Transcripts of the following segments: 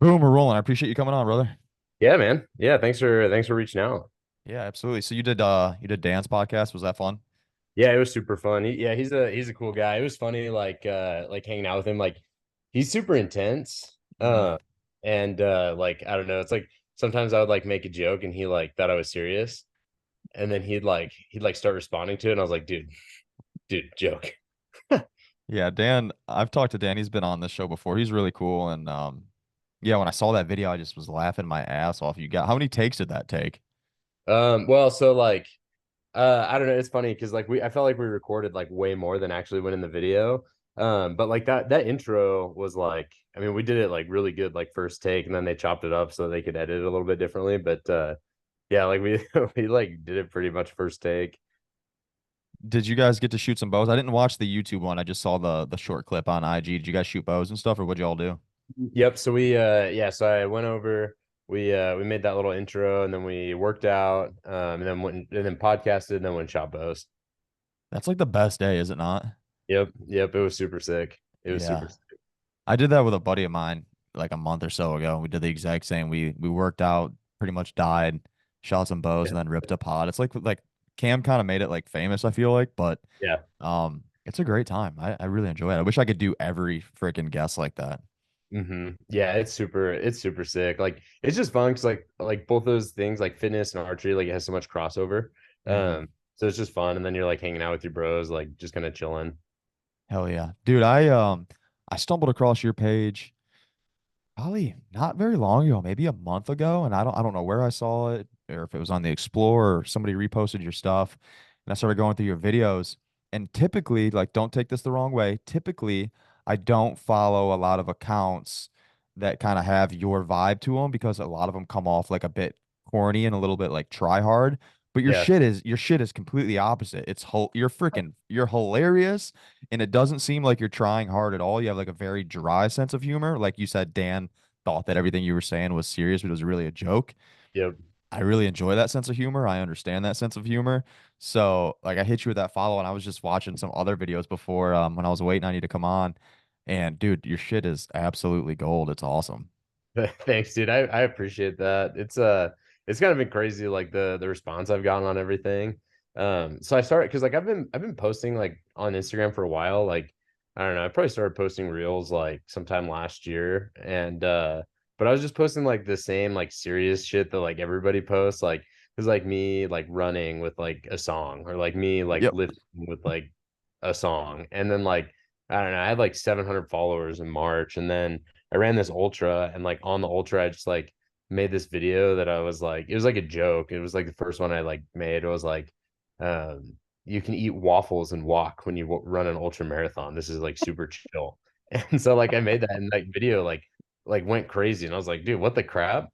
Boom, we're rolling. I appreciate you coming on, brother. Yeah, man. Yeah, thanks for reaching out. Yeah, absolutely. So you did dance podcast. Was that fun? Yeah, it was super fun. Yeah, he's a cool guy. It was funny like hanging out with him. Like he's super intense. Hmm. And like I don't know, it's like sometimes I would like make a joke and he like thought I was serious and then he'd like start responding to it and I was like, dude, joke. Yeah, Dan, I've talked to Dan. He's been on this show before. He's really cool. And yeah, when I saw that video, I just was laughing my ass off. You got how many takes did that take? Well, so like I don't know. It's funny because like I felt like we recorded like way more than actually went in the video. But like that intro was like, I mean, we did it like really good, like first take, and then they chopped it up so they could edit it a little bit differently. But yeah, like we we like did it pretty much first take. Did you guys get to shoot some bows? I didn't watch the YouTube one. I just saw the short clip on IG. Did you guys shoot bows and stuff, or what'd y'all do? Yep. So so I went over, we made that little intro, and then we worked out, and then podcasted, and then went shot bows. That's like the best day, is it not? Yep. It was super sick. It was Yeah. super sick. I did that with a buddy of mine like a month or so ago. We did the exact same. We worked out, pretty much died, shot some bows, Yeah. and then ripped a pod. It's like Cam kind of made it like famous, I feel like, but Yeah. it's a great time. I really enjoy it. I wish I could do every freaking guest like that. Yeah, it's super sick. Like it's just fun because like both those things, like fitness and archery, like it has so much crossover. Hmm. So it's just fun. And then you're like hanging out with your bros, like just kind of chilling. Hell yeah. Dude, I stumbled across your page probably not very long ago, maybe a month ago, and I don't know where I saw it or if it was on the Explorer or somebody reposted your stuff, and I started going through your videos. And typically, like, don't take this the wrong way. Typically, I don't follow a lot of accounts that kind of have your vibe to them because a lot of them come off like a bit corny and a little bit like try hard. But Yeah. your shit is completely opposite. You're hilarious, and it doesn't seem like you're trying hard at all. You have like a very dry sense of humor. Like you said, Dan thought that everything you were saying was serious, but it was really a joke. Yep. I really enjoy that sense of humor. I understand that sense of humor. So, like, I hit you with that follow, and I was just watching some other videos before when I was waiting on you to come on. And dude, your shit is absolutely gold. It's awesome. Thanks, dude. I appreciate that. It's kind of been crazy like the response I've gotten on everything. So I started because like I've been posting like on Instagram for a while. Like I don't know, I probably started posting reels like sometime last year. And but I was just posting like the same like serious shit that like everybody posts, like it was like me like running with like a song or like me like Yep. lifting with like a song. And then like I don't know, I had like 700 followers in March, and then I ran this ultra, and like on the ultra, I just like made this video that I was like, it was like a joke. It was like the first one I like made. It was like, you can eat waffles and walk when you run an ultra marathon. This is like super chill. And so like I made that, and like video like went crazy, and I was like, dude, what the crap?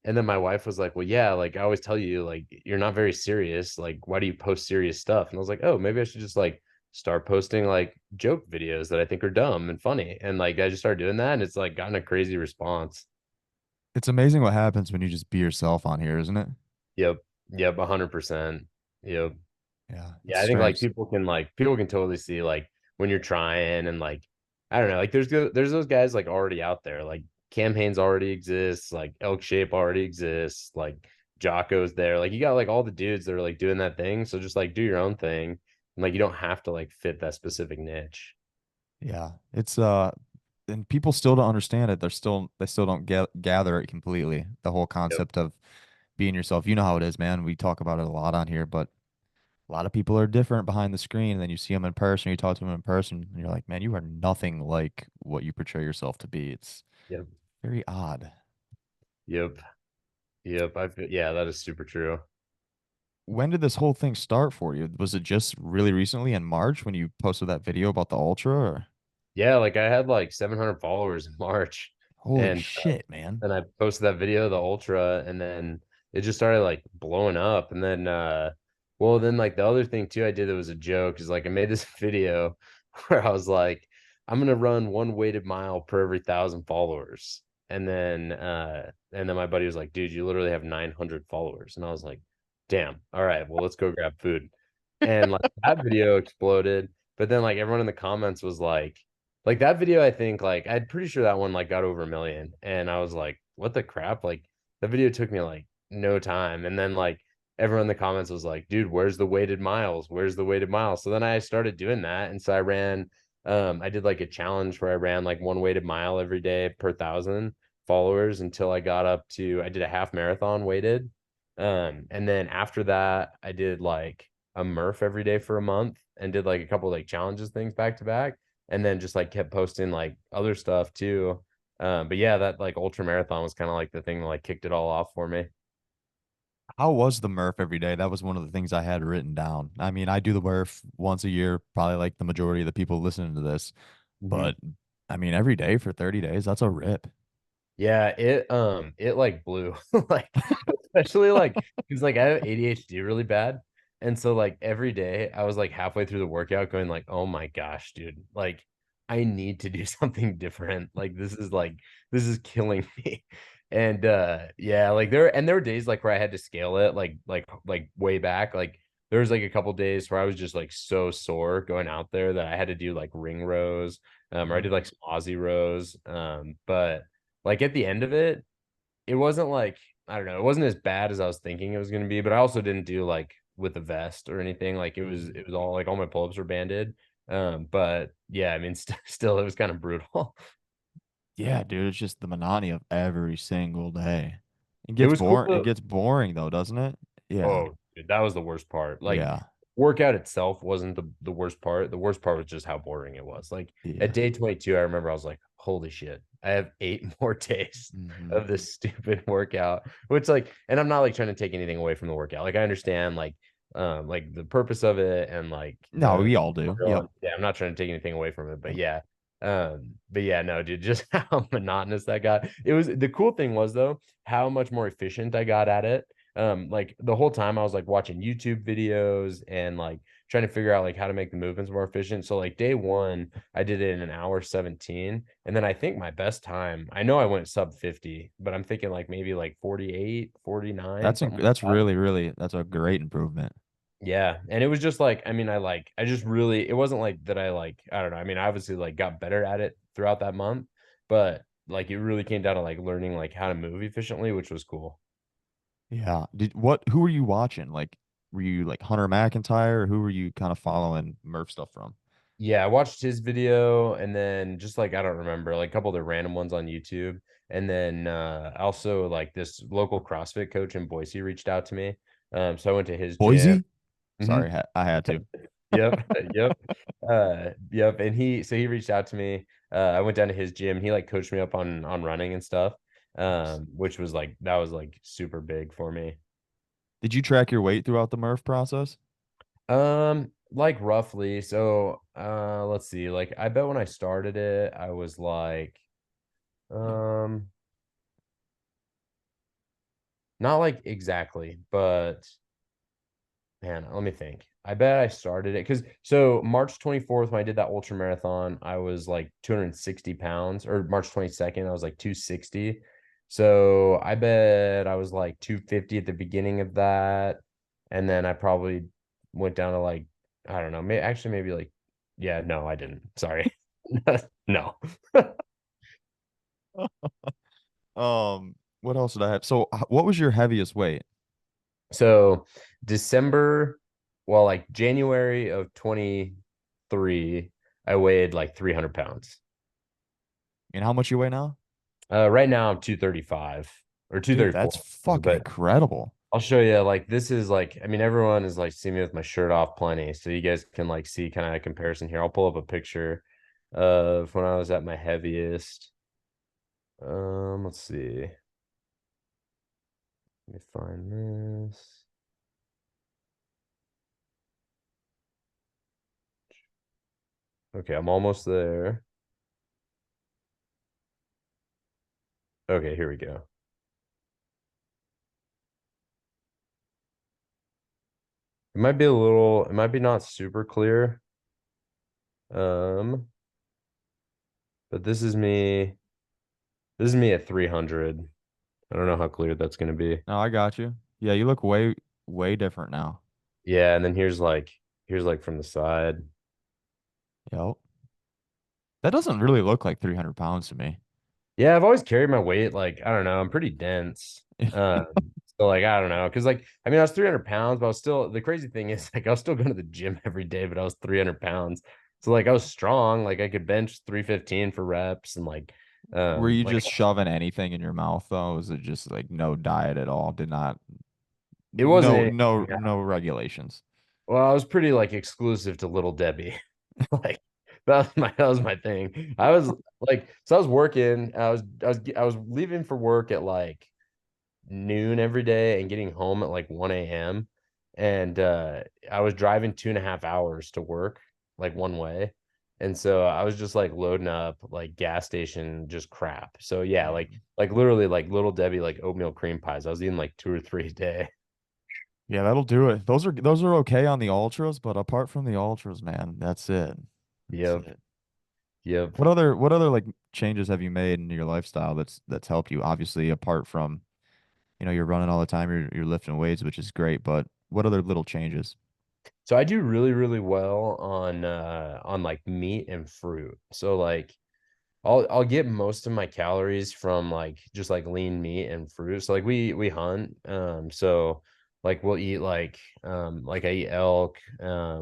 And then my wife was like, well, yeah, like I always tell you, like you're not very serious. Like, why do you post serious stuff? And I was like, oh, maybe I should just like start posting like joke videos that I think are dumb and funny. And like I just started doing that, and it's like gotten a crazy response. It's amazing what happens when you just be yourself on here, isn't it? Yep. Yep. 100%. Yep. Yeah, it's Yeah. I think like strange. people can totally see like when you're trying, and like, I don't know, like there's those guys like already out there. Like Cam Hanes already exists, like Elk Shape already exists, like Jocko's there. Like you got like all the dudes that are like doing that thing. So just like do your own thing. And like you don't have to like fit that specific niche. Yeah, it's and people still don't understand it. They still don't gather it completely. The whole Yep. concept of being yourself. You know how it is, man. We talk about it a lot on here, but a lot of people are different behind the screen. And then you see them in person, you talk to them in person, and you're like, man, you are nothing like what you portray yourself to be. It's Yep. very odd. Yep. Yep. Yeah, that is super true. When did this whole thing start for you? Was it just really recently in March when you posted that video about the Ultra? Or? Yeah, like I had like 700 followers in March, Holy and shit, man. then I posted that video, the ultra, and then it just started like blowing up. And then well, then like the other thing too I did that was a joke is like I made this video where I was like, I'm gonna run one weighted mile per every 1,000 followers. And then my buddy was like, dude, you literally have 900 followers. And I was like, damn, all right, well, let's go grab food. And like that video exploded, but then like everyone in the comments was like, Like that video, I think like I'm pretty sure that one like got over 1 million. And I was like, what the crap? Like the video took me like no time. And then like everyone in the comments was like, dude, where's the weighted miles? Where's the weighted miles? So then I started doing that. And so I did like a challenge where I ran like one weighted mile every day per thousand followers until I got up to I did a half marathon weighted. And then after that, I did like a Murph every day for a month and did like a couple like challenges things back to back and then just like kept posting like other stuff too. But yeah, that like ultra marathon was kind of like the thing that like kicked it all off for me. How was the Murph every day? That was one of the things I had written down. I mean, I do the Murph once a year, probably like the majority of the people listening to this, Mhm. but I mean, every day for 30 days, that's a rip. Yeah, it like blew like especially like because like I have ADHD really bad. And so like every day I was like halfway through the workout going like, oh my gosh, dude, like I need to do something different. Like this is killing me. And yeah, like there were days like where I had to scale it like way back. Like there was like a couple days where I was just like so sore going out there that I had to do like ring rows, or I Mhm. did like some Aussie rows. But like at the end of it, it wasn't like I don't know, it wasn't as bad as I was thinking it was going to be, but I also didn't do like with a vest or anything. Like it was all like all my pull-ups were banded. But yeah, I mean still it was kind of brutal. Yeah, dude, it's just the monotony of every single day. It It gets was cool boring. It though. gets boring though, doesn't it? Yeah. Oh, dude, that was the worst part. Like Yeah. workout itself wasn't the worst part. The worst part was just how boring it was. Like at Yeah. day 22, I remember I was like, holy shit, I have 8 more days Hmm. of this stupid workout. Which like, and I'm not like trying to take anything away from the workout. Like I understand like the purpose of it and like No, the we all do. Yep. yeah, I'm not trying to take anything away from it, but yeah. But yeah, no, dude, just how monotonous that got. It was the cool thing was though, how much more efficient I got at it like the whole time I was like watching YouTube videos and like trying to figure out like how to make the movements more efficient. So like day one, I did it in an hour 17. And then I think my best time, I know I went sub 50, but I'm thinking like maybe like 48, 49, something like That's that. really, really, that's a great improvement. Yeah. And it was just like, I mean, I just really, it wasn't like that I like, I don't know. I mean, I obviously like got better at it throughout that month, but like it really came down to like learning like how to move efficiently, which was cool. Yeah. Who were you watching? Like, were you like Hunter McIntyre or who were you kind of following Murph stuff from? Yeah, I watched his video and then just like I don't remember, like a couple of the random ones on YouTube. And then also like this local CrossFit coach in Boise reached out to me. So I went to his gym. Boise? Mhm. Sorry, I had to. Yep, yep. Yep. And he reached out to me. I went down to his gym. He like coached me up on running and stuff. Nice. Which was like that was like super big for me. Did you track your weight throughout the Murph process? Like roughly. So, let's see. Like, I bet when I started it, I was like, um, not like exactly, but man, let me think. I bet I started it because so March 24th, when I did that ultra marathon, I was like 260 pounds, or March 22nd, I was like 260. So I bet I was like 250 at the beginning of that. And then I probably went down to like, I don't know, actually maybe like, yeah, no, I didn't. Sorry. No. What else did I have? So, what was your heaviest weight? So December, well, like January of 23, I weighed like 300 pounds. And how much you weigh now? Right now I'm 235 or Dude, that's 234. fucking But incredible. I'll show you like this is like I mean everyone is like seeing me with my shirt off plenty. So you guys can like see kind of a comparison here. I'll pull up a picture of when I was at my heaviest. Let's see. Let me find this. Okay, I'm almost there. Okay, here we go. It might be not super clear. Um, but this is me at 300. I don't know how clear that's going to be. No, I got you. Yeah, you look way, way different now. Yeah, and then here's like from the side. Yep. That doesn't really look like 300 pounds to me. Yeah, I've always carried my weight like I don't know, I'm pretty dense. So like I don't know, because like I mean I was 300 pounds, but I was still the crazy thing is like I was still going to the gym every day, but I was 300 pounds. So like I was strong, like I could bench 315 for reps and Were you like just shoving anything in your mouth though? Was it just like no diet at all? Did not it wasn't no anything. no regulations. Well, I was pretty like exclusive to Little Debbie. Like that was my thing. I was like so I was working, I was leaving for work at like noon every day and getting home at like 1 a.m. And I was driving 2.5 hours to work, like one way. And so I was just like loading up like gas station, just crap. So yeah, Mm. like literally like Little Debbie, like oatmeal cream pies. I was eating like two or three a day. Yeah, that'll do it. Those are okay on the ultras, but apart from the ultras, man, that's it. That's Yep. it. Yep. What other like changes have you made in your lifestyle that's helped you? Obviously, apart from, you're running all the time, you're lifting weights, which is great, but what other little changes? So I do really, really well on like meat and fruit. So like I'll get most of my calories from like just like lean meat and fruit. So like we hunt. So like we'll eat like I eat elk.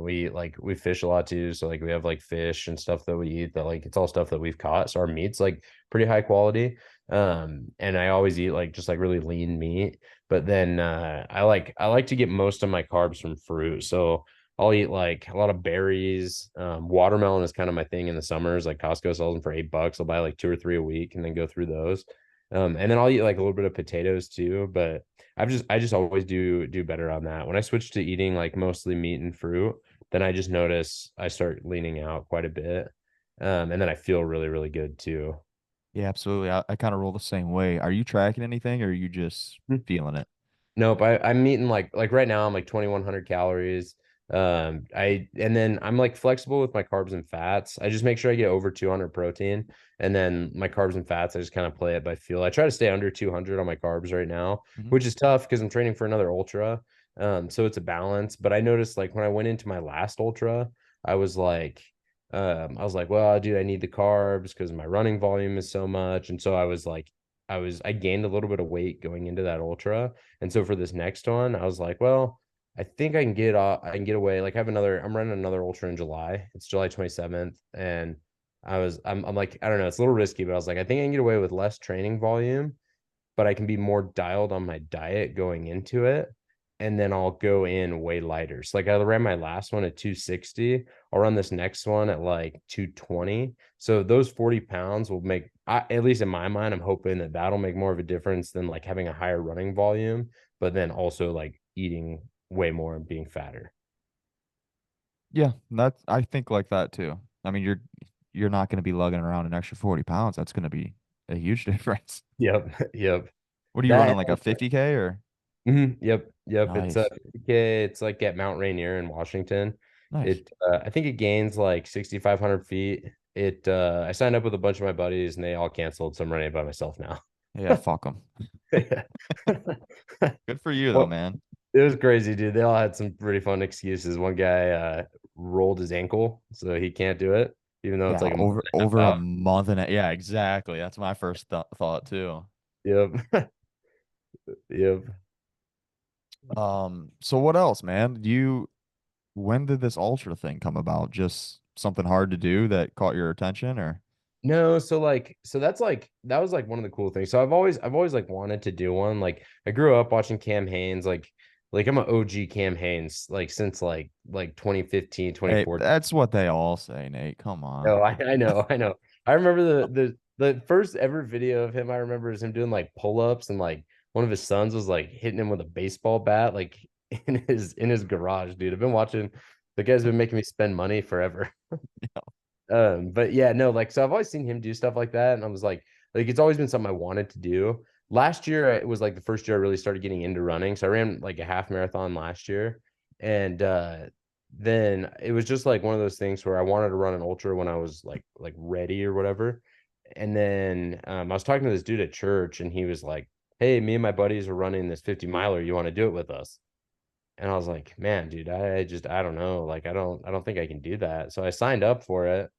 We eat like we fish a lot too. So like we have like fish and stuff that we eat that like it's all stuff that we've caught. So our meat's like pretty high quality. And I always eat like just like really lean meat. But then I like to get most of my carbs from fruit. So I'll eat like a lot of berries. Watermelon is kind of my thing in the summers. Like Costco sells them for $8. I'll buy like two or three a week and then go through those. And then I'll eat like a little bit of potatoes too. But I just always do better on that. When I switch to eating like mostly meat and fruit, then I just notice I start leaning out quite a bit. And then I feel really, really good too. Yeah, absolutely. I kind of roll the same way. Are you tracking anything or are you just feeling it? Nope, I'm eating like right now I'm like 2,100 calories. And then I'm like flexible with my carbs and fats. I just make sure I get over 200 protein, and then my carbs and fats I just kind of play it by feel. I try to stay under 200 on my carbs right now, Hmm. which is tough because I'm training for another ultra. So it's a balance. But I noticed like when I went into my last ultra, I was like, well, dude, I need the carbs because my running volume is so much, and so I was like, I gained a little bit of weight going into that ultra. And so for this next one, I was like, well, I think I can get off, I can get away. Like I'm running another ultra in July. It's July 27th. And I'm like, I don't know, it's a little risky, but I was like, I think I can get away with less training volume, but I can be more dialed on my diet going into it. And then I'll go in way lighter. So like I ran my last one at 260. I'll run this next one at like 220. So those 40 pounds will make, at least in my mind, I'm hoping that that'll make more of a difference than like having a higher running volume, but then also like eating way more and being fatter. Yeah, that's I think like that too. I mean, you're not going to be lugging around an extra 40 pounds. That's going to be a huge difference. Yep. Yep. What are you running, That, like a 50K or? yep. Yep. It's Nice. 50K. It's like at Mount Rainier in Washington. Nice. I think it gains like 6,500 feet. I signed up with a bunch of my buddies and they all canceled, so I'm running it by myself now. Yeah, fuck them. Yeah. Good for you though, Well, man. it was crazy, dude. They all had some pretty fun excuses. One guy rolled his ankle, so he can't do it, even though it's Yeah, like a month over and a over half a out. month and yeah, exactly. That's my first thought too. Yep. Yep. So what else, man? When did this ultra thing come about? Just something hard to do that caught your attention or? No, so that's like that was like one of the cool things. So I've always like wanted to do one. Like I grew up watching Cam Hanes, like I'm an OG Cam Hanes, like since like 2015, Hey, 2014. that's what they all say, Nate. Come on. No, I know, I know. I remember the first ever video of him I remember is him doing like pull-ups and like one of his sons was like hitting him with a baseball bat like in his garage, dude. I've been watching the guy's been making me spend money forever. But yeah, no, like so I've always seen him do stuff like that, and I was like it's always been something I wanted to do. Last year, it was like the first year I really started getting into running. So I ran like a half marathon last year, and then it was just like one of those things where I wanted to run an ultra when I was like ready or whatever. And then I was talking to this dude at church, and he was like, "Hey, me and my buddies are running this 50 miler. You want to do it with us?" And I was like, "Man, dude, I don't know. Like, I don't think I can do that." So I signed up for it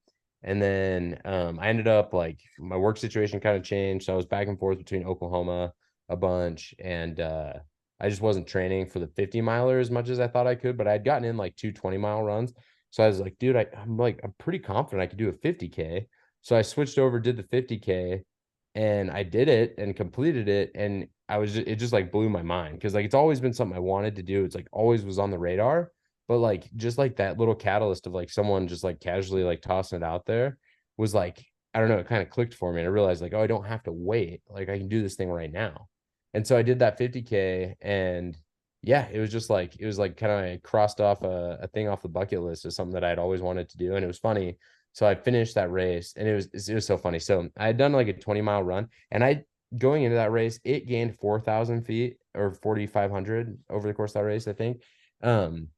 And then I ended up like my work situation kind of changed. So I was back and forth between Oklahoma a bunch, and I just wasn't training for the 50 miler as much as I thought I could, but I had gotten in like 2 20-mile runs. So I was like, dude, I'm pretty confident I could do a 50K. So I switched over, did the 50K, and I did it and completed it. And it just like blew my mind because like it's always been something I wanted to do. It's like always was on the radar, but like just like that little catalyst of like someone just like casually like tossing it out there was like, I don't know, it kind of clicked for me. And I realized like, oh, I don't have to wait. Like I can do this thing right now. And so I did that 50K, and yeah, it was like kind of crossed off a thing off the bucket list of something that I'd always wanted to do. And it was funny. So I finished that race, and it was so funny. So I had done like a 20-mile run, and I going into that race, it gained 4,000 feet or 4,500 over the course of that race, I think. Um,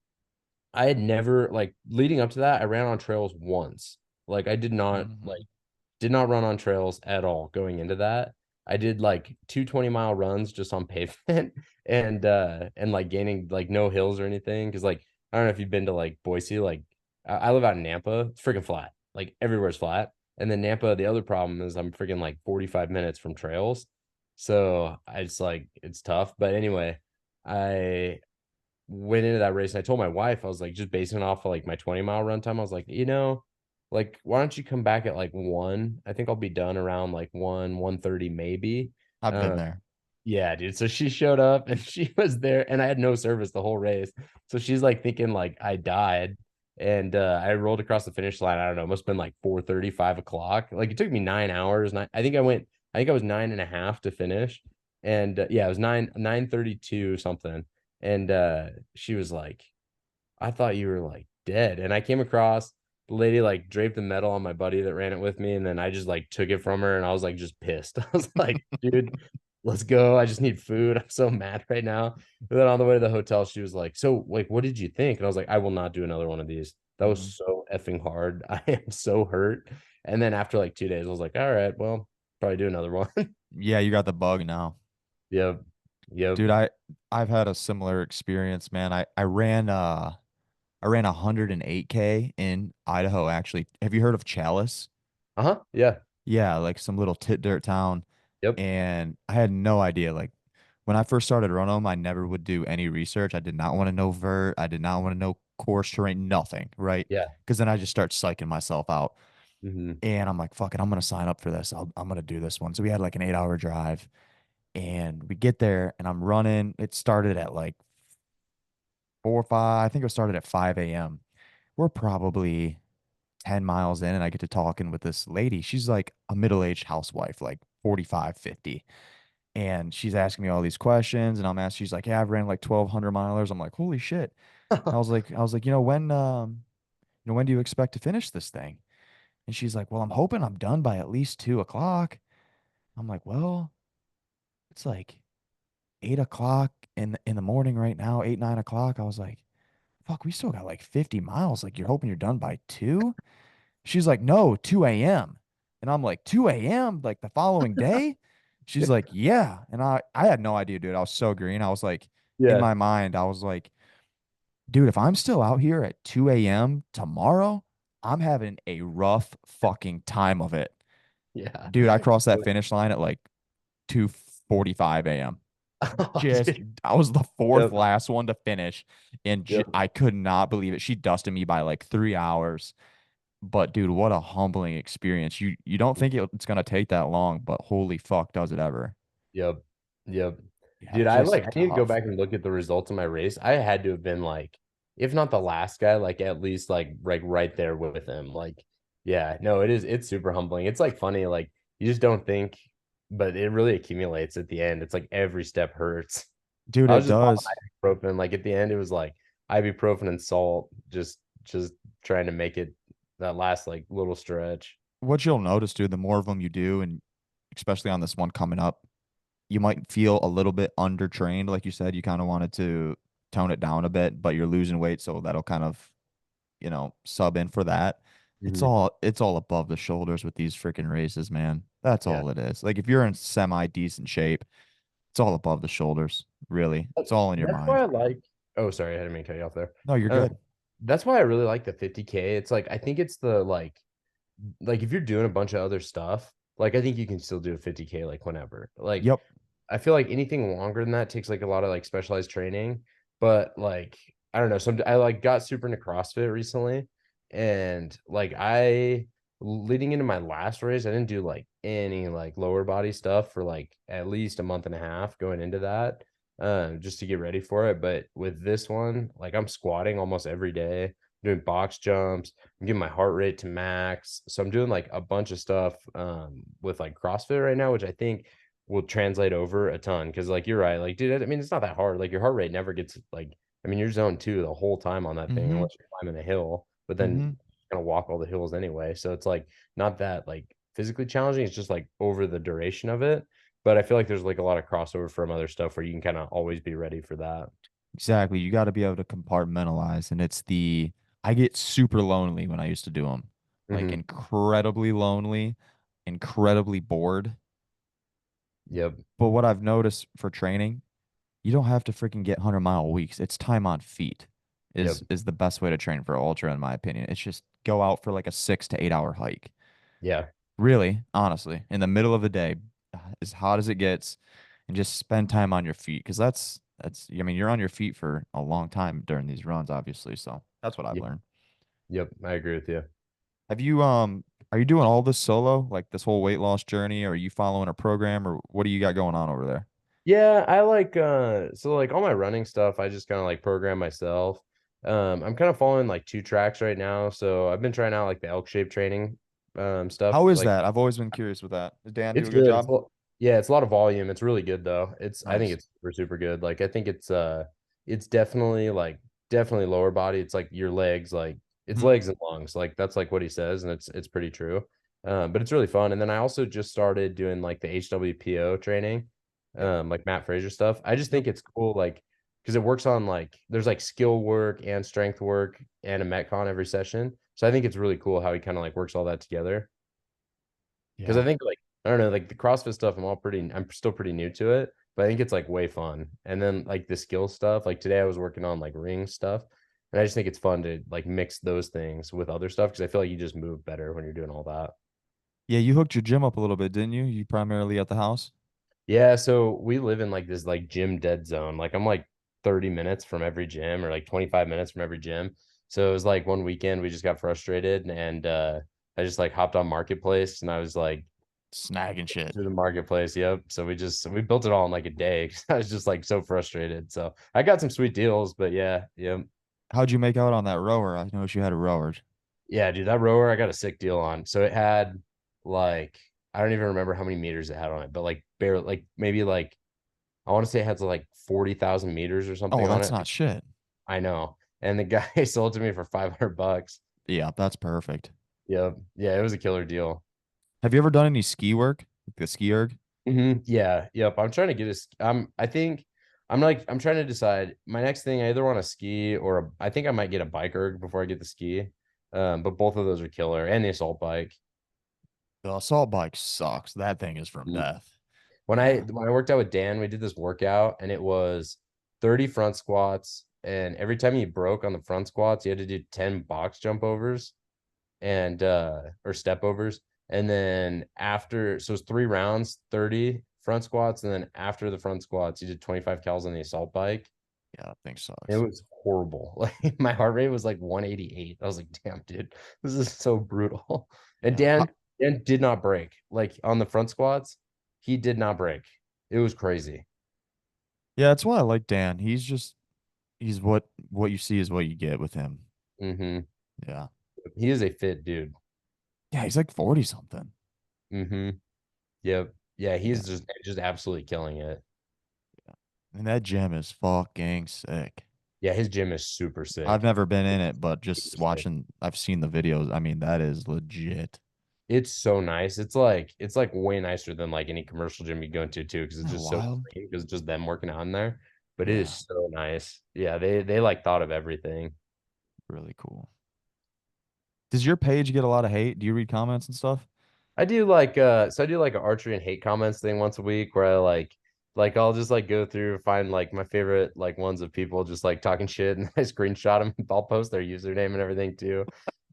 I had never like leading up to that, I ran on trails once. Like I Hmm. did not run on trails at all going into that. I did like 2 20-mile runs just on pavement and like gaining like no hills or anything. Cause like I don't know if you've been to like Boise, like I live out in Nampa. It's freaking flat. Like everywhere's flat. And then Nampa, the other problem is I'm freaking like 45 minutes from trails. So it's like it's tough. But anyway, I went into that race and I told my wife, I was like, just basing it off of like my 20-mile run time, I was like, like, why don't you come back at like 1? I think I'll be done around like 1:30 maybe. I've been Uh, there. yeah, dude. So she showed up and she was there, and I had no service the whole race. So she's like thinking like I died. And I rolled across the finish line. I don't know, must have been like 4:30, 5 o'clock. Like it took me 9 hours. And I think I was 9.5 to finish. And yeah, it was 9:32 something. And she was like, I thought you were like dead. And I came across the lady like draped the medal on my buddy that ran it with me. And then I just like took it from her, and I was like just pissed. I was like, dude, let's go. I just need food. I'm so mad right now. And then on the way to the hotel, she was like, so like, what did you think? And I was like, I will not do another one of these. That was Mhm. so effing hard. I am so hurt. And then after like 2 days, I was like, all right, well, probably do another one. Yeah, you got the bug now. Yep. Yep. Dude, I've had a similar experience, man. I ran 108K in Idaho actually. Have you heard of Chalice? Uh-huh. Yeah. Yeah, like some little tit dirt town. Yep. And I had no idea. Like when I first started running them, I never would do any research. I did not want to know vert. I did not want to know course terrain, nothing, right? Yeah. Because then I just start psyching myself out. Hmm. And I'm like, fuck it, I'm gonna sign up for this. I'm gonna do this one. So we had like an 8 hour drive, and we get there, and I'm running. It started at like 4 or 5. I think it started at 5 a.m. We're probably 10 miles in, and I get to talking with this lady. She's like a middle-aged housewife, like 45, 50. And she's asking me all these questions, and I'm asking, she's like, yeah, I've ran like 1,200 milers. I'm like, holy shit. I was like, when do you expect to finish this thing? And she's like, well, I'm hoping I'm done by at least 2 o'clock. I'm like, well, it's like 8 o'clock in the morning right now, 8, 9 o'clock. I was like, fuck, we still got like 50 miles. Like, you're hoping you're done by 2? She's like, no, 2 a.m. And I'm like, 2 a.m. like the following day? She's like, yeah. And I had no idea, dude. I was so green. I was like, in Yeah. my mind, I was like, dude, if I'm still out here at 2 a.m. tomorrow, I'm having a rough fucking time of it. Yeah. Dude, I crossed that finish line at like 2:45 a.m. Oh, Just dude. I was the fourth Yep. last one to finish, and Yep. I could not believe it. She dusted me by like 3 hours. But dude, what a humbling experience. You don't think it's gonna take that long, but holy fuck, does it ever? Yep. Yep. Yeah, Dude, just I need to go tough. back and look at the results of my race. I had to have been like, if not the last guy, like at least like right there with him. Like, yeah, no, it's super humbling. It's like funny, like you just don't think, but it really accumulates at the end. It's like every step hurts. Dude, I was it just on does. ibuprofen. Like at the end, it was like ibuprofen and salt, just trying to make it that last like little stretch. What you'll notice, dude, the more of them you do, and especially on this one coming up, you might feel a little bit undertrained. Like you said, you kind of wanted to tone it down a bit, but you're losing weight, so that'll kind of, sub in for that. It's Mhm. all it's all above the shoulders with these freaking races, man. That's Yeah. all it is. Like if you're in semi decent shape, it's all above the shoulders, really. It's all in your That's why mind. I like. Oh, sorry, I didn't mean to cut you off there. No, you're Uh, good. that's why I really like the 50K. It's like I think it's the like like if you're doing a bunch of other stuff, like I think you can still do a 50K like whenever. Like Yep. I feel like anything longer than that takes like a lot of like specialized training. But like I don't know, I like got super into CrossFit recently, and like I leading into my last race, I didn't do like any like lower body stuff for like at least a month and a half going into that, just to get ready for it. But with this one, like I'm squatting almost every day, doing box jumps. I'm getting my heart rate to max. So I'm doing like a bunch of stuff with like CrossFit right now, which I think will translate over a ton. Cause like you're right. Like, dude, I mean, it's not that hard. Like your heart rate never gets like, I mean, you're zone two the whole time on that thing, Mm-hmm. unless you're climbing a hill, but then Mm-hmm. you're gonna walk all the hills anyway. So it's like not that like physically challenging. It's just like over the duration of it. But I feel like there's like a lot of crossover from other stuff where you can kind of always be ready for that. Exactly. You got to be able to compartmentalize. And I get super lonely when I used to do them, like Hmm. incredibly lonely, incredibly bored. Yep. But what I've noticed for training, you don't have to freaking get 100-mile weeks. It's time on feet Yep. is the best way to train for ultra, in my opinion. It's just go out for like a 6 to 8 hour hike. Yeah. Really, honestly, in the middle of the day, as hot as it gets, and just spend time on your feet because that's I mean, you're on your feet for a long time during these runs, obviously. So that's what I've Yep. learned. Yep. I agree with you. Have you are you doing all this solo, like this whole weight loss journey, or are you following a program, or what do you got going on over there? Yeah, I like so like all my running stuff, I just kind of like program myself. I'm kind of following like two tracks right now. So I've been trying out like the elk shape training stuff. How is Like that? I've always been curious with that. Did Dan do it's a good good. job? Yeah, it's a lot of volume. It's really good though. I think Nice. it's super, super good. Like I think it's definitely like definitely lower body. It's like your legs, like it's Hmm. legs and lungs. Like that's like what he says, and it's pretty true. But it's really fun. And then I also just started doing like the HWPO training, Yep. like Matt Fraser stuff. I just Yep. think it's cool, like because it works on like there's like skill work and strength work and a metcon every session. So I think it's really cool how he kind of like works all that together. Because Yeah. I think like I don't know, like the CrossFit stuff, I'm still pretty new to it, but I think it's like way fun. And then like the skill stuff, like today I was working on like ring stuff, and I just think it's fun to like mix those things with other stuff because I feel like you just move better when you're doing all that. Yeah, you hooked your gym up a little bit, didn't you? You primarily at the house? Yeah, so we live in like this like gym dead zone. Like I'm like 30 minutes from every gym or like 25 minutes from every gym. So it was like one weekend we just got frustrated and I just like hopped on Marketplace and I was like Snagging shit. through the marketplace. Yep. So we built it all in like a day. 'Cause I was just like so frustrated. So I got some sweet deals, but yeah, yeah, How'd you make out on that rower? I noticed you had a rower. yeah, dude. That rower I got a sick deal on. So it had like I don't even remember how many meters it had on it, but like barely like maybe like I want to say it had like 40,000 meters or something Oh, on that's it. not shit. I know. And the guy sold it to me for 500 bucks. Yeah, that's perfect. Yep. Yeah, it was a killer deal. Have you ever done any ski work? Like the ski erg? Yeah, yep. I'm trying to get I think I'm trying to decide my next thing. I either want to ski or I think I might get a bike erg before I get the ski. But both of those are killer and the assault bike. The assault bike sucks. That thing is from Mhm. death. When I Yeah. when I worked out with Dan, we did this workout and it was 30 front squats. And every time you broke on the front squats, you had to do 10 box jump overs and or step overs. And then after, so it's 3 rounds, 30 front squats, and then after the front squats, you did 25 cals on the assault bike. Yeah, that thing It sucks. was horrible. Like my heart rate was like 188. I was like, damn, dude, this is so brutal. And Yeah. Dan did not break. Like on the front squats, he did not break. It was crazy. Yeah, that's why I like Dan. He's what you see is what you get with him. Hmm. Yeah. He is a fit dude. Yeah, he's like 40 something. Hmm. Yep. Yeah, Yeah. he's just absolutely killing it. And that gym is fucking sick. Yeah, his gym is super I've sick. never been in it, but just Super sick. watching, I've seen the videos. I mean, that is legit. It's so nice. It's like way nicer than like any commercial gym you go into too, because it's Isn't that just so wild? clean, because it's just them working out in there. But it is Yeah, so nice. Yeah, they like thought of everything. really cool. Does your page get a lot of hate? Do you read comments and stuff? I do like so I do like an archery and hate comments thing once a week where I like I'll just like go through find like my favorite like ones of people just like talking shit and I screenshot them. I'll post their username and everything too.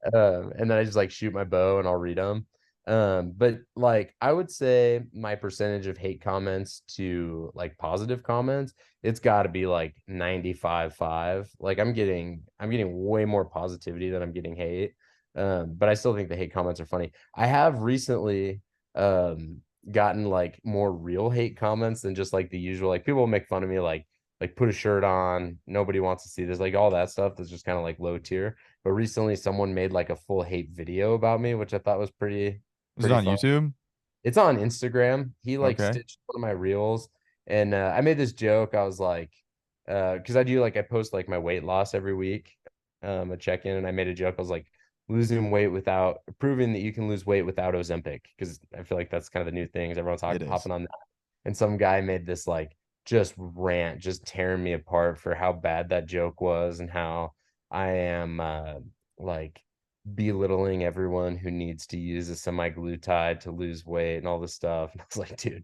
And then I just like shoot my bow and I'll read them. But like I would say my percentage of hate comments to like positive comments, it's got to be like 95-5. Like I'm getting way more positivity than I'm getting hate. But I still think the hate comments are funny. I have recently gotten like more real hate comments than just like the usual. Like people make fun of me like put a shirt on, nobody wants to see this, like all that stuff that's just kind of like low tier. But recently someone made like a full hate video about me, which I thought was pretty Is it pretty on fun. YouTube? It's on Instagram. He like Okay. stitched one of my reels, and I made this joke. I was like, because I post like my weight loss every week, a check in, and I made a joke. I was like, losing weight without proving that you can lose weight without Ozempic, because I feel like that's kind of the new things. Everyone's It is. hopping on that, and some guy made this like just rant, just tearing me apart for how bad that joke was and how I am like belittling everyone who needs to use a semi-glutide to lose weight and all this stuff. And I was like, dude,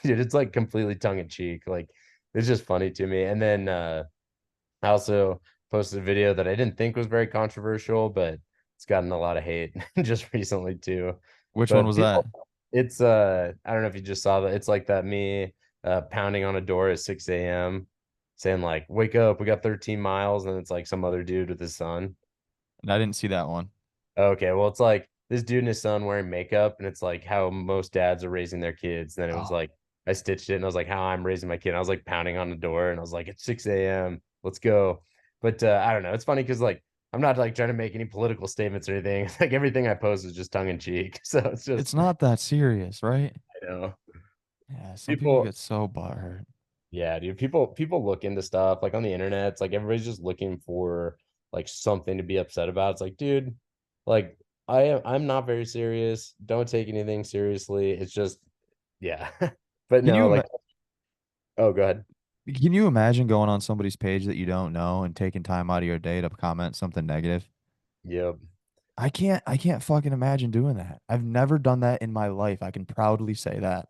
it's like completely tongue in cheek. Like it's just funny to me. And then I also posted a video that I didn't think was very controversial, but it's gotten a lot of hate just recently too. Which one But was that? people, it's I don't know if you just saw that. It's like that me pounding on a door at 6 a.m. saying like, wake up, we got 13 miles, and it's like some other dude with his son. And I didn't see that one. Okay, well, it's like this dude and his son wearing makeup, and it's like how most dads are raising their kids. Then it was Oh, like I stitched it, and I was like, how I'm raising my kid. I was like pounding on the door, and I was like, it's 6 a.m. Let's go. But I don't know. It's funny because like I'm not like trying to make any political statements or anything. Like everything I post is just tongue in cheek. So it's just it's not that serious, right? you know Yeah, some people people. get so butthurt. Yeah, dude. People look into stuff like on the internet. It's like everybody's just looking for like something to be upset about. It's like, dude, like I'm not very serious. Don't take anything seriously. It's just yeah. But Can no, you like oh, go ahead. can you imagine going on somebody's page that you don't know and taking time out of your day to comment something negative? Yep. I can't fucking imagine doing that. I've never done that in my life. I can proudly say that.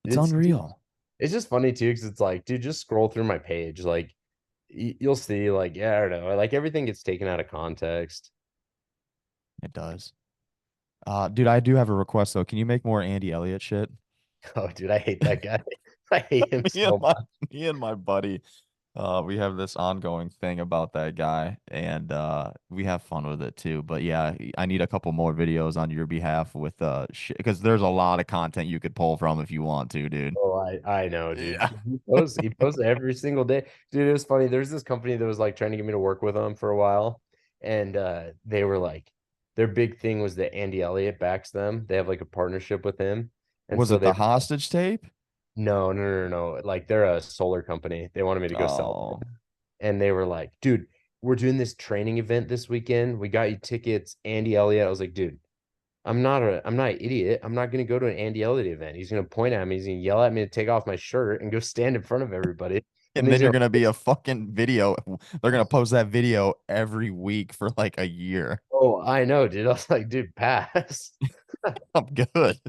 It's Dude, unreal. it's just funny too because it's like, dude, just scroll through my page. Like you'll see, like, yeah, I don't know. Like everything gets taken out of context. It does. Dude, I do have a request though. Can you make more Andy Elliott shit? Oh, dude, I hate that guy. I hate him Me and so my much. me and my buddy, we have this ongoing thing about that guy, and we have fun with it too. But yeah, I need a couple more videos on your behalf with shit because there's a lot of content you could pull from if you want to, dude. Oh, I know, dude. Yeah. He posts every single day. Dude, it was funny. There's this company that was like trying to get me to work with them for a while. And they were like their big thing was that Andy Elliott backs them. They have like a partnership with him. And Was so it they the hostage tape? no. Like they're a solar company. They wanted me to go sell. Oh, And they were like, dude, we're doing this training event this weekend. We got you tickets, Andy Elliott. I was like, dude, I'm not an idiot. I'm not gonna go to an Andy Elliott event. He's gonna point at me, he's gonna yell at me to take off my shirt and go stand in front of everybody. And and then then he's you're gonna gonna be a fucking video. They're gonna post that video every week for like a year. oh, I know, dude. I was like, dude, pass. I'm good.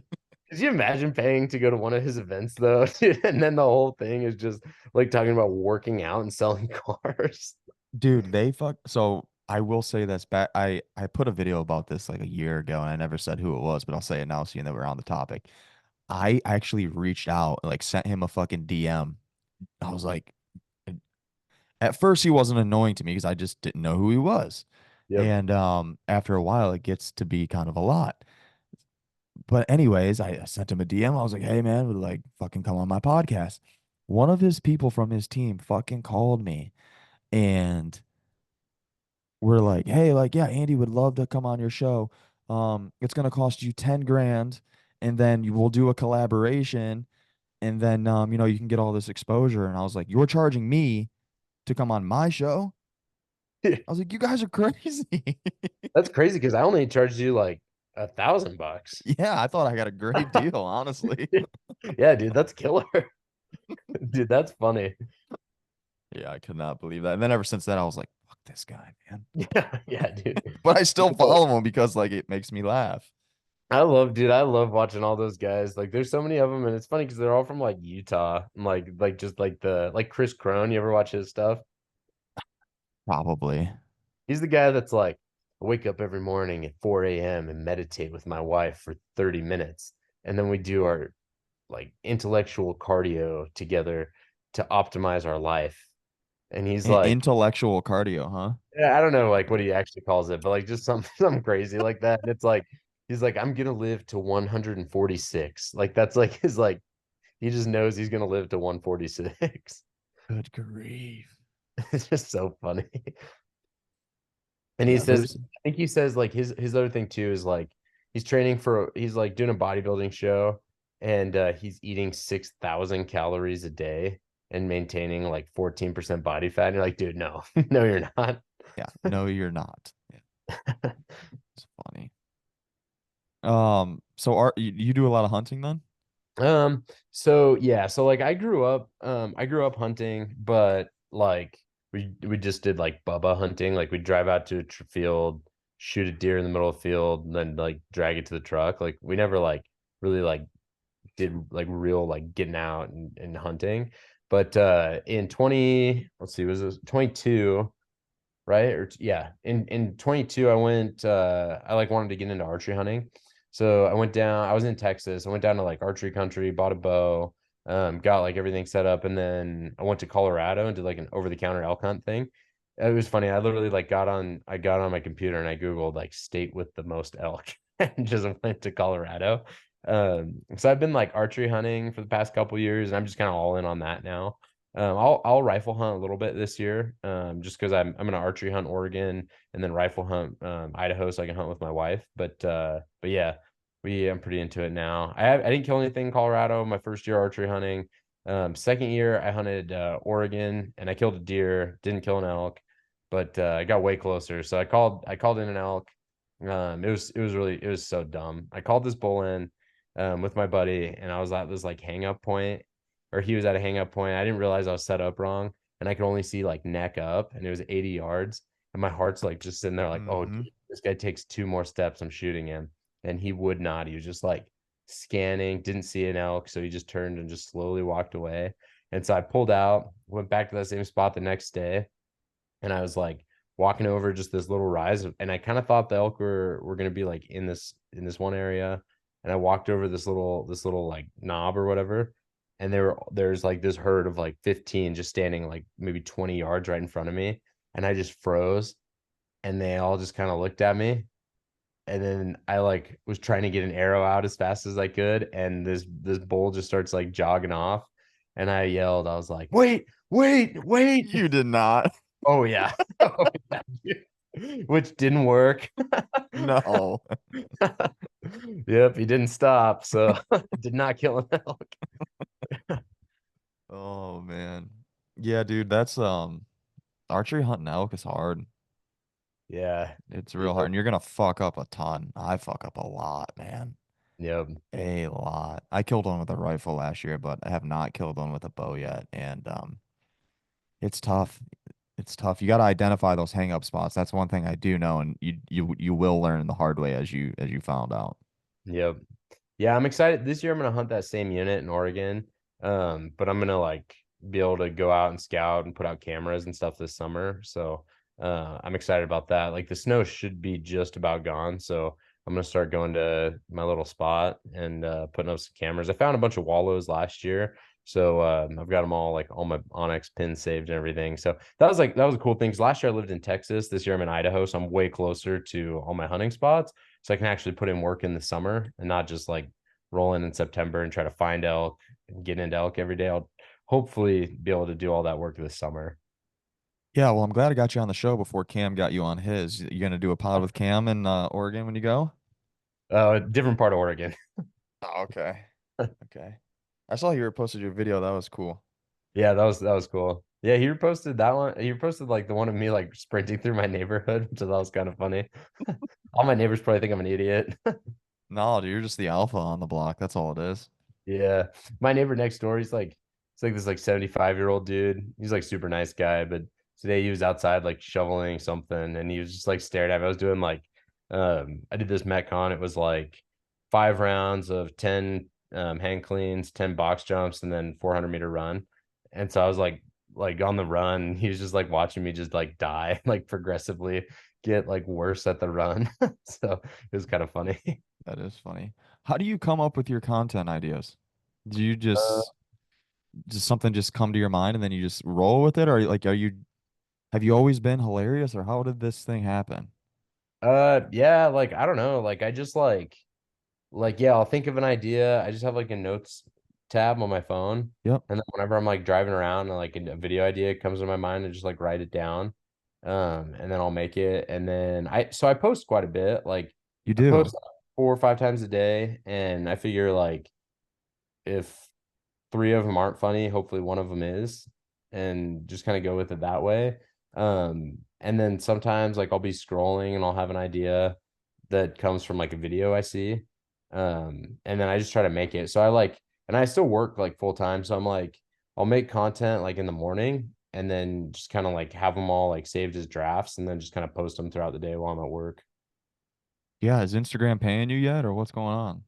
Could you imagine paying to go to one of his events though? Dude? And then the whole thing is just like talking about working out and selling cars. Dude, they fuck. So I will say this back. I put a video about this like a year ago, and I never said who it was, but I'll say it now, seeing that we're on the topic. I actually reached out, like sent him a fucking DM. I was like, at first he wasn't annoying to me because I just didn't know who he was, Yep. and after a while it gets to be kind of a lot. But anyways, I sent him a DM. I was like, hey man, would like fucking come on my podcast. One of his people from his team fucking called me and we're like, hey, like, yeah, Andy would love to come on your show. It's gonna cost you 10 grand, and then you will do a collaboration, and then you can get all this exposure. And I was like, you're charging me to come on my show? I was like, you guys are crazy. That's crazy because I only charged you like $1,000. Yeah, I thought I got a great deal, honestly. Yeah, dude, that's killer. Dude, that's funny. Yeah, I could not believe that. And then ever since that, I was like, fuck this guy, man. Yeah, yeah, dude. But I still follow him because like it makes me laugh. I love watching all those guys. Like, there's so many of them, and it's funny because they're all from like Utah, and like just like the like Chris Crone. You ever watch his stuff? Probably. He's the guy that's like, I wake up every morning at 4 a.m. and meditate with my wife for 30 minutes. And then we do our like intellectual cardio together to optimize our life. And he's like, Intellectual cardio, huh? yeah, I don't know like what he actually calls it, but like just something something crazy like that. And it's like he's like, I'm gonna live to 146. Like that's like his like he just knows he's gonna live to 146. Good grief. It's just so funny. And he Yeah, says, there's I think he says like his other thing too is like he's training for he's like doing a bodybuilding show and he's eating 6,000 calories a day and maintaining like 14% body fat. And you're like, dude, no, no, you're not. yeah, no, you're not. Yeah, it's funny. So you do a lot of hunting then? So yeah, so like I grew up hunting, but like we just did like Bubba hunting. Like we'd drive out to a field, shoot a deer in the middle of the field, and then like drag it to the truck. Like we never like really like did like real like getting out and hunting. But in 20, let's see, was it 22? Right? Or yeah, in 22 I went I like wanted to get into archery hunting. So I went down, I was in Texas. I went down to like archery country, bought a bow, got like everything set up, and then I went to Colorado and did like an over-the-counter elk hunt thing. It was funny. I literally like I got on my computer and I Googled like state with the most elk and just went to Colorado. So I've been like archery hunting for the past couple years, and I'm just kind of all in on that now. I'll rifle hunt a little bit this year, just because I'm gonna archery hunt Oregon and then rifle hunt Idaho, so I can hunt with my wife. But yeah, I'm pretty into it now. I didn't kill anything in Colorado my first year archery hunting. Second year I hunted Oregon and I killed a deer, didn't kill an elk, but I got way closer. So I called in an elk. It was so dumb. I called this bull in with my buddy, and I was at this like hang up point or he was at a hang up point. I didn't realize I was set up wrong and I could only see like neck up and it was 80 yards. And my heart's like just sitting there like, oh, Mm-hmm. dude, this guy takes two more steps, I'm shooting him. And he would not. He was just like scanning, didn't see an elk. So he just turned and just slowly walked away. And so I pulled out, went back to that same spot the next day. And I was like walking over just this little rise. And I kind of thought the elk were gonna be like in this one area. And I walked over this little like knob or whatever and there's like this herd of like 15 just standing like maybe 20 yards right in front of me and I just froze and they all just kind of looked at me and then I like was trying to get an arrow out as fast as I could and this bull just starts like jogging off and I yelled I was like wait You did not. oh yeah, oh, yeah. Which didn't work. No. Yep, he didn't stop so did not kill an elk. Oh man. Yeah, dude, that's archery hunting elk is hard. Yeah. It's real hard, Yep. and you're gonna fuck up a ton. I fuck up a lot, man. Yep. A lot. I killed one with a rifle last year, but I have not killed one with a bow yet, and it's tough. It's tough. You got to identify those hang up spots. That's one thing I do know, and you will learn the hard way as you found out. Yep. Yeah, I'm excited. This year I'm gonna hunt that same unit in Oregon. But I'm gonna like be able to go out and scout and put out cameras and stuff this summer. So I'm excited about that. Like the snow should be just about gone. So I'm gonna start going to my little spot and putting up some cameras. I found a bunch of wallows last year. So I've got them all like all my Onyx pins saved and everything. So that was a cool thing. 'Cause last year I lived in Texas. This year I'm in Idaho, so I'm way closer to all my hunting spots. So I can actually put in work in the summer and not just like roll in September and try to find elk and get into elk every day. I'll hopefully be able to do all that work this summer. Yeah, well, I'm glad I got you on the show before Cam got you on his. You gonna do a pod with Cam in Oregon when you go? Different part of Oregon. Oh, okay. Okay. I saw you posted your video. That was cool. Yeah, that was cool. Yeah, he reposted that one. He reposted like the one of me like sprinting through my neighborhood, so that was kind of funny. All my neighbors probably think I'm an idiot. No, dude, you're just the alpha on the block. That's all it is. Yeah. My neighbor next door, he's like this like 75-year-old dude. He's like super nice guy, but today he was outside like shoveling something and he was just like staring at me. I was doing like I did this Metcon. It was like 5 rounds of 10 hand cleans, 10 box jumps, and then 400-meter run. And so I was like on the run. He was just like watching me just like die like progressively. get like worse at the run. So it was kind of funny. That is funny. How do you come up with your content ideas? Do you Uh, just something just come to your mind and then you just roll with it, or like are you have you always been hilarious, or how did this thing happen? yeah, like I don't know, like I just like yeah, I'll think of an idea. I just have like a notes tab on my phone, Yep, and then whenever I'm like driving around and like a video idea comes to my mind, I just like write it down, and then I'll make it. And then I post quite a bit. Like you I do. post like 4 or 5 times a day, and I figure like if three of them aren't funny, hopefully one of them is, and just kind of go with it that way. And then sometimes like I'll be scrolling and I'll have an idea that comes from like a video I see. And then I just try to make it. So I like, and I still work like full time. So I'm like, I'll make content like in the morning and then just kind of like have them all like saved as drafts and then just kind of post them throughout the day while I'm at work. Yeah, is Instagram paying you yet, or what's going on?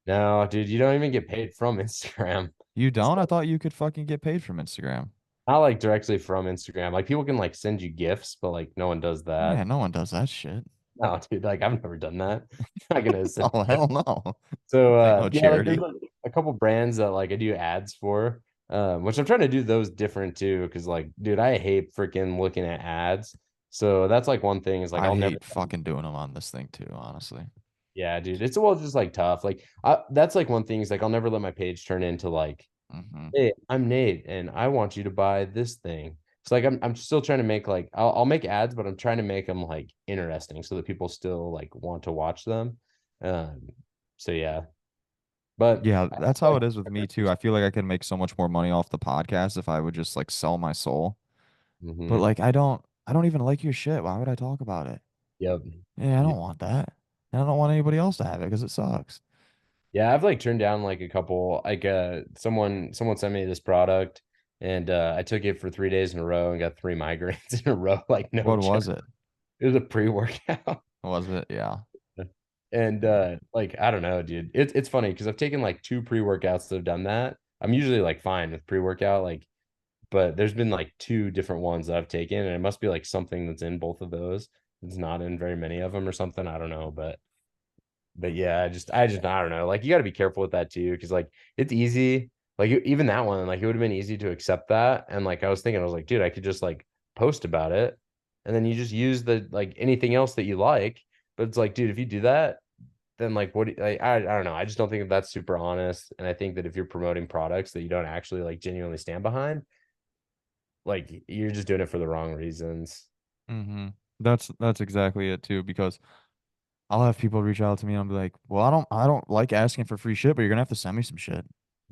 No, dude, you don't even get paid from Instagram. You don't? I So thought you could fucking get paid from Instagram. not like directly from Instagram. Like people can like send you gifts, but like no one does Yeah, that. no one does that shit. No, dude, like I've never done that. I'm not gonna send Oh gifts. hell no. So This ain't no yeah, like there's charity. a couple brands that like I do ads for. Which I'm trying to do those different too, because like, dude, I hate freaking looking at ads. So that's like one thing is like I I'll never hate fucking doing them on this thing too, honestly. yeah, dude. It's well just like tough. Like that's like one thing is like I'll never let my page turn into like Hmm. hey, I'm Nate and I want you to buy this thing. So like I'm still trying to make like I'll make ads, but I'm trying to make them like interesting so that people still like want to watch them. Um, so yeah, but Yeah, I that's how like it is with me too. I feel like I could make so much more money off the podcast if I would just like sell my soul. But hmm like I don't even like your shit. Why would I talk about it? yep. Yeah, I Yeah, don't want that. And I don't want anybody else to have it because it sucks. yeah, I've like turned down like a couple like someone sent me this product and I took it for 3 days in a row and got three migraines in a row, like no What joke. was it? It was a pre-workout. Was it? Yeah. And Yeah. like I don't know, dude. It's funny because I've taken like two pre-workouts that have done that. I'm usually like fine with pre-workout, like, but there's been like two different ones that I've taken, and it must be like something that's in both of those. It's not in very many of them or something. I don't know, but yeah, I just I don't know. Like you got to be careful with that too, because like it's easy. Like even that one, like it would have been easy to accept that. And like I was thinking, I was like, dude, I could just like post about it, and then you just use the like anything else that you like. But it's like, dude, if you do that, then like like I don't know. I just don't think that that's super honest. And I think that if you're promoting products that you don't actually like genuinely stand behind, like you're just doing it for the wrong reasons. Hmm. That's exactly it too, because I'll have people reach out to me and I'll be like, "Well, I don't like asking for free shit, but you're gonna have to send me some shit.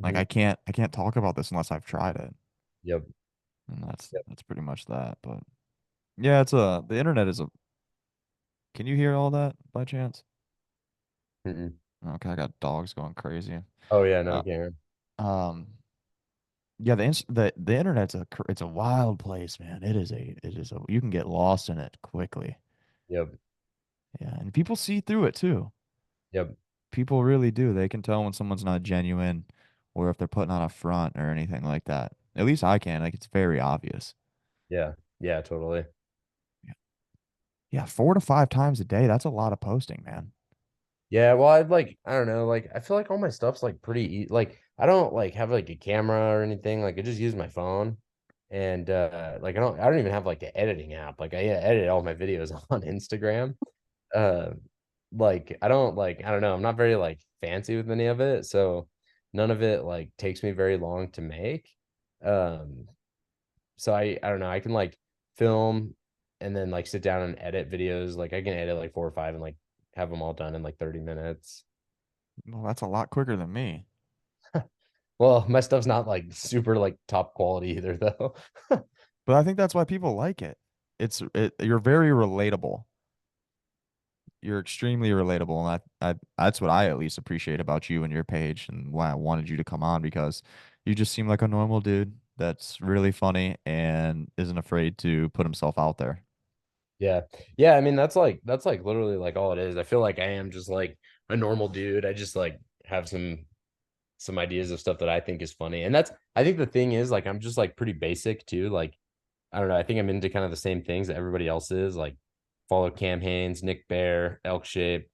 Like Mhm. I can't talk about this unless I've tried it." Yep. And Yep. that's pretty much that. But yeah, it's a the internet is a can you hear all that by chance? Mm-mm. Okay, I got dogs going crazy. Oh yeah, no, Uh, Karen. um yeah, the internet's it's a wild place, man. It is a you can get lost in it quickly. Yep. Yeah, and people see through it too. Yep. People really do. They can tell when someone's not genuine or if they're putting on a front or anything like that. At least I can. Like it's very obvious. Yeah. Yeah, totally. Yeah, yeah, 4 to 5 times a day. That's a lot of posting, man. Yeah, well, I'd like I don't know, like I feel like all my stuff's like pretty like I don't like have like a camera or anything. Like I just use my phone and like I don't even have like an editing app. Like I edit all my videos on Instagram. Uh like I don't know, I'm not very like fancy with any of it, so none of it like takes me very long to make. Um so I don't know, I can like film and then like sit down and edit videos. Like I can edit like 4 or 5 and like have them all done in like 30 minutes. Well, that's a lot quicker than me. Well, my stuff's not like super like top quality either though. But I think that's why people like it. You're very relatable. You're extremely relatable, and that's what I at least appreciate about you and your page, and why I wanted you to come on because you just seem like a normal dude that's really funny and isn't afraid to put himself out there. Yeah. Yeah, I mean that's like literally like all it is. I feel like I am just like a normal dude. I just like have some ideas of stuff that I think is funny. And that's I think the thing is like I'm just like pretty basic too. Like I don't know, I think I'm into kind of the same things that everybody else is. Like follow Cam Hanes, Nick Bear, Elk Shape,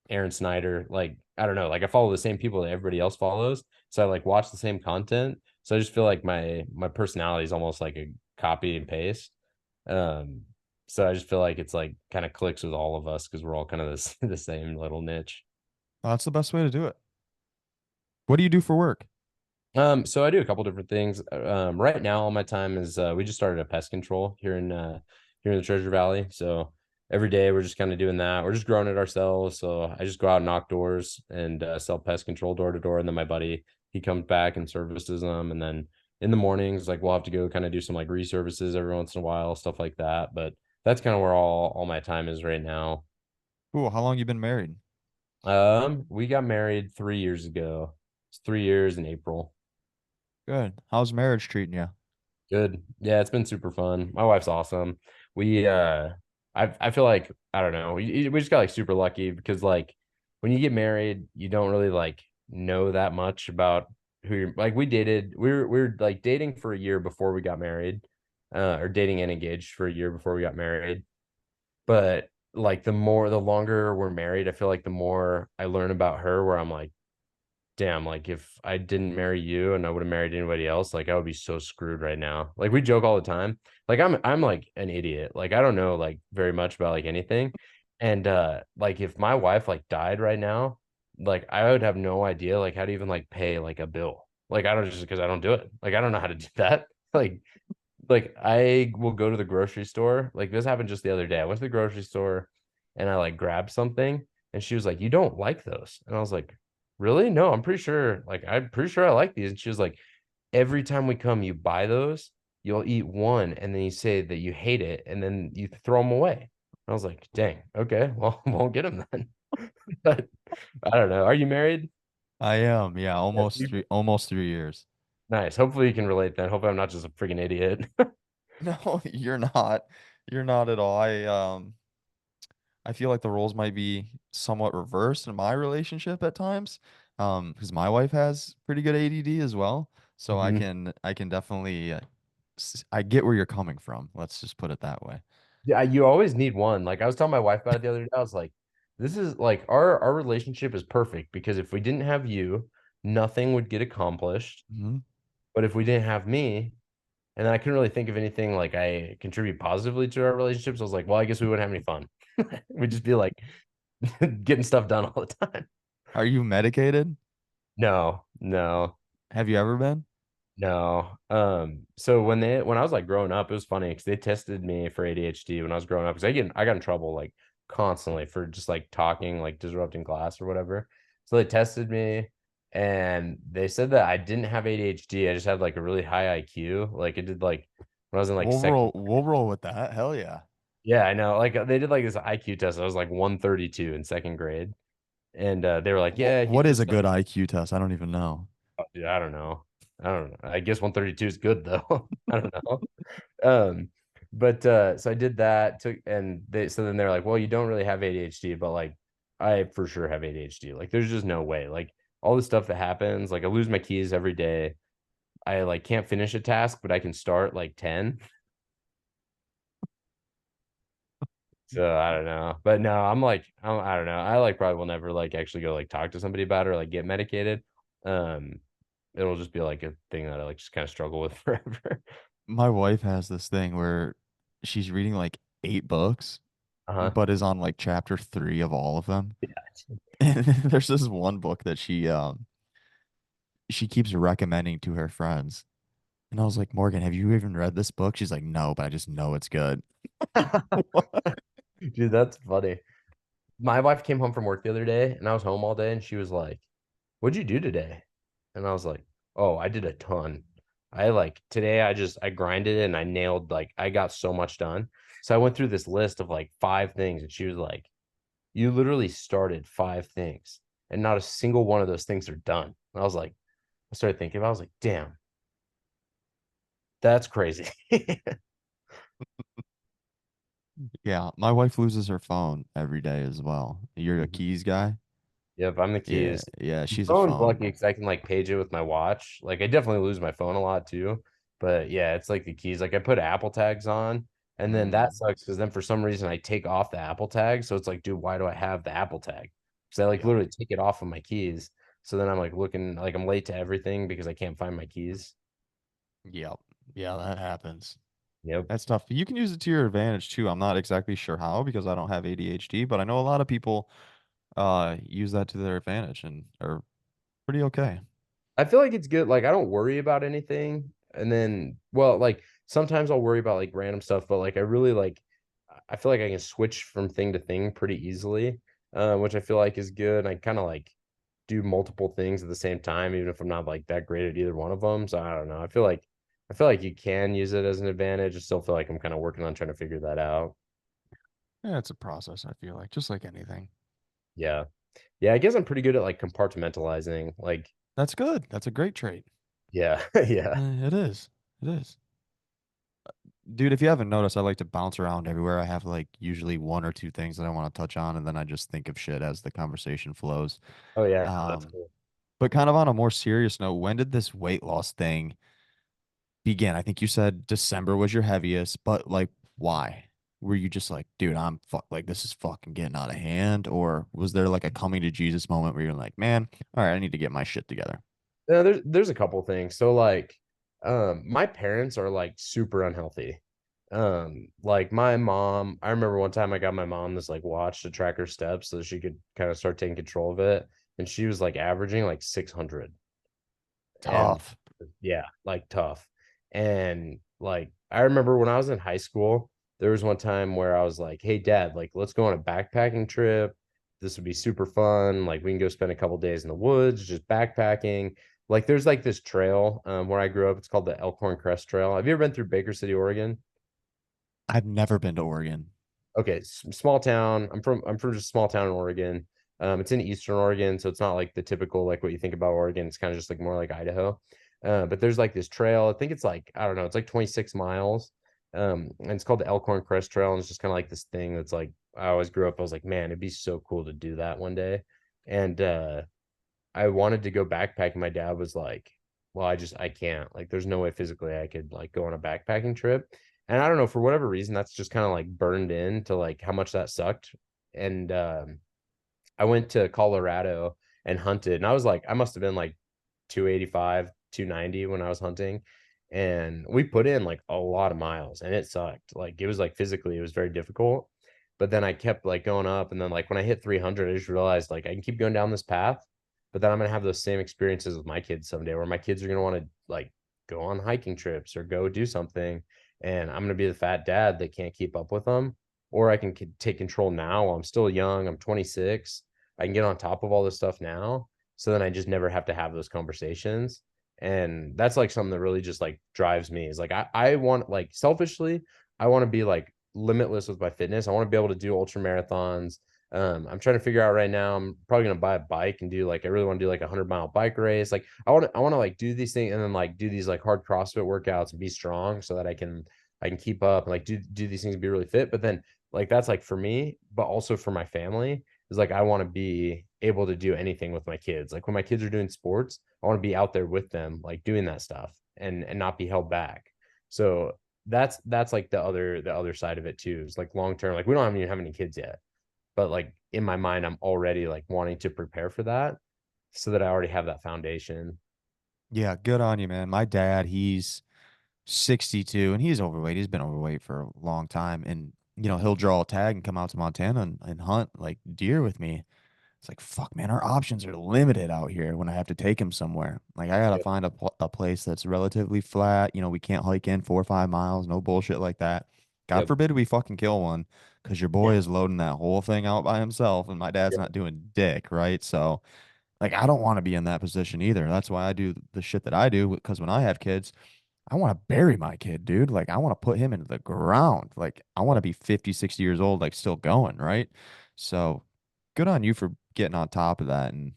Aaron Snyder. Like, I don't know, like I follow the same people that everybody else follows. So I like watch the same content. So I just feel like my personality is almost like a copy and paste. Um, so I just feel like it's like kind of clicks with all of us because we're all kind of this the same little niche. That's the best way to do it. What do you do for work? So I do a couple different things. Right now, all my time is we just started a pest control here in the Treasure Valley. So every day we're just kind of doing that. We're just growing it ourselves. So I just go out and knock doors and sell pest control door to door. And then my buddy he comes back and services them. And then in the mornings, like we'll have to go kind of do some like reservices every once in a while, stuff like that. But that's kind of where all my time is right now. Cool. How long you been married? We got married 3 years ago. It's 3 years in April. Good. How's marriage treating you? Good. Yeah, it's been super fun. My wife's awesome. We I feel like I don't know. We just got like super lucky because like when you get married, you don't really like know that much about who you're like we were like dating for a year before we got married. Or dating and engaged for a year before we got married. But like the longer we're married, I feel like the more I learn about her where I'm like damn, like if I didn't marry you and I would have married anybody else, like I would be so screwed right now. Like we joke all the time. Like I'm like an idiot. Like I don't know like very much about like anything. And like if my wife like died right now, like I would have no idea like how to even like pay like a bill. Like I don't just because I don't do it. Like I don't know how to do that. Like I will go to the grocery store. Like this happened just the other day. I went to the grocery store and I like grabbed something and she was like, "You don't like those." And I was like, "Really? No, I'm pretty sure I like these." And she was like, "Every time we come, you buy those, you'll eat one and then you say that you hate it and then you throw them away." I was like, "Dang, okay, well, won't get them then." But I don't know. Are you married? I am. Yeah, Yeah, almost 3 years. nice. Hopefully you can relate then. Hopefully I'm not just a freaking idiot. No, you're not. You're not at all. I feel like the roles might be somewhat reversed in my relationship at times. Because my wife has pretty good ADD as well. So Mhm. I can definitely I get where you're coming from. Let's just put it that way. Yeah, you always need one. Like I was telling my wife about it the other day. I was like, this is like our relationship is perfect because if we didn't have you, nothing would get accomplished. Mhm. But if we didn't have me, and then I couldn't really think of anything like I contribute positively to our relationships, I was like, well, I guess we wouldn't have any fun. We'd just be like getting stuff done all the time. Are you medicated? No, no. Have you ever been? No. So when I was like growing up, it was funny because they tested me for ADHD when I was growing up because I got in trouble like constantly for just like talking, like disrupting class or whatever. So they tested me and they said that I didn't have ADHD. I just had like a really high IQ. Like it did like when I was in like second. We'll roll with that. Hell yeah. Yeah, I know. Like they did like this IQ test. I was like 132 in second grade. And they were like, yeah, he's What is a just good IQ test? I don't even know. dude, I don't know. I don't know. I guess 132 is good though. I don't know. Um, but so I did that took and they so then they're like, well, you don't really have ADHD, but like I for sure have ADHD. Like there's just no way. Like all the stuff that happens, like I lose my keys every day. I like can't finish a task, but I can start like 10. So I don't know. But no, I don't know. I like probably will never like actually go like talk to somebody about it or like get medicated. Um, it'll just be like a thing that I like just kind of struggle with forever. My wife has this thing where she's reading like 8 books, Uh-huh. but is on like chapter 3 of all of them. And there's this one book that she keeps recommending to her friends. And I was like, Morgan, have you even read this book? She's like, no, but I just know it's good. Dude, that's funny. My wife came home from work the other day and I was home all day and she was like, "What'd you do today?" And I was like, "Oh, I did a ton. I like today I grinded and I nailed like I got so much done." So I went through this list of like 5 things and she was like, "You literally started 5 things and not a single one of those things are done." And I was like, I started thinking about it, I was like, "Damn, that's crazy." Yeah, my wife loses her phone every day as well. You're a Mhm. keys guy? Yep, I'm the Yeah, keys. yeah, she's a Phone's phone. lucky because I can like page it with my watch. Like I definitely lose my phone a lot too. But yeah, it's like the keys. Like I put Apple tags on And then that Mm, sucks because then for some reason I take off the Apple tag. So it's like, dude, why do I have the Apple tag? Because I like yep. literally take it off of my keys. So then I'm like looking like I'm late to everything because I can't find my keys. Yep. Yeah, that happens. Yep. That's tough. You can use it to your advantage too. I'm not exactly sure how because I don't have ADHD, but I know a lot of people use that to their advantage and are pretty okay. I feel like it's good. Like I don't worry about anything. And then, well, like sometimes I'll worry about like random stuff, but like I really like, I feel like I can switch from thing to thing pretty easily, which I feel like is good. I kind of like do multiple things at the same time, even if I'm not like that great at either one of them. So I don't know. I feel like you can use it as an advantage. I still feel like I'm kind of working on trying to figure that out. Yeah, it's a process, I feel like, just like anything. Yeah. Yeah. I guess I'm pretty good at like compartmentalizing. Like, That's good. That's a great trait. yeah. Yeah. It is. It is. Dude, if you haven't noticed, I like to bounce around everywhere. I have like usually one or two things that I want to touch on, and then I just think of shit as the conversation flows. Oh, yeah. That's Um, cool. but kind of on a more serious note, when did this weight loss thing begin? I think you said December was your heaviest, but like, why? Were you just like, dude, I'm fuck, like this is fucking getting out of hand, or was there like a coming to Jesus moment where you're like, man, all right, I need to get my shit together? There's a couple things. So like my parents are like super unhealthy. Like my mom, I remember one time I got my mom this like watch to track her steps so that she could kind of start taking control of it. And she was like averaging like 600. And Tough. yeah, like tough. And like I remember when I was in high school, there was one time where I was like, "Hey dad, like let's go on a backpacking trip. This would be super fun. Like we can go spend a couple days in the woods just backpacking." Like there's like this trail where I grew up. It's called the Elkhorn Crest Trail. Have you ever been through Baker City, Oregon? I've never been to Oregon. Okay, small town. I'm from just a small town in Oregon. It's in Eastern Oregon, so it's not like the typical like what you think about Oregon. It's kind of just like more like Idaho. But there's like this trail. I think it's like I don't know. It's like 26 miles. And it's called the Elkhorn Crest Trail, and it's just kind of like this thing that's like I always grew up. I was like, man, it'd be so cool to do that one day. And I wanted to go backpacking. My dad was like, "Well, I can't. Like, there's no way physically I could like go on a backpacking trip." And I don't know, for whatever reason, that's just kind of like burned in to like how much that sucked. And I went to Colorado and hunted, and I was like, I must have been like 285, 290 when I was hunting. And we put in like a lot of miles and it sucked. Like it was like physically, it was very difficult. But then I kept like going up. And then like when I hit 300, I just realized like I can keep going down this path, but then I'm going to have those same experiences with my kids someday where my kids are going to want to like go on hiking trips or go do something. And I'm going to be the fat dad that can't keep up with them. Or I can take control now while I'm still young. I'm 26. I can get on top of all this stuff now so then I just never have to have those conversations. And that's like something that really just like drives me is like I want like selfishly, I want to be like limitless with my fitness. I want to be able to do ultra marathons. I'm trying to figure out right now. I'm probably gonna buy a bike and do like I really want to do like a 100-mile bike race. Like I want to like do these things and then like do these like hard CrossFit workouts and be strong so that I can keep up and like do these things and be really fit. But then like that's like for me, but also for my family is like I want to be able to do anything with my kids. Like when my kids are doing sports, I want to be out there with them, like doing that stuff and not be held back. So that's like the other side of it too. Is like long term. Like we don't even have any kids yet, but like in my mind, I'm already like wanting to prepare for that so that I already have that foundation. Yeah, good on you, man. My dad, he's 62 and he's overweight. He's been overweight for a long time. And, he'll draw a tag and come out to Montana and hunt like deer with me. It's like, fuck, man, our options are limited out here when I have to take him somewhere. Like, I gotta Yep. find a place that's relatively flat. We can't hike in 4 or 5 miles, no bullshit like that. God Yep. forbid we fucking kill one because your boy Yeah. is loading that whole thing out by himself and my dad's Yep. not doing dick, right? So, like, I don't want to be in that position either. That's why I do the shit that I do because when I have kids, I want to bury my kid, dude. Like, I want to put him into the ground. Like, I want to be 50, 60 years old, like, still going, right? So, good on you for getting on top of that. And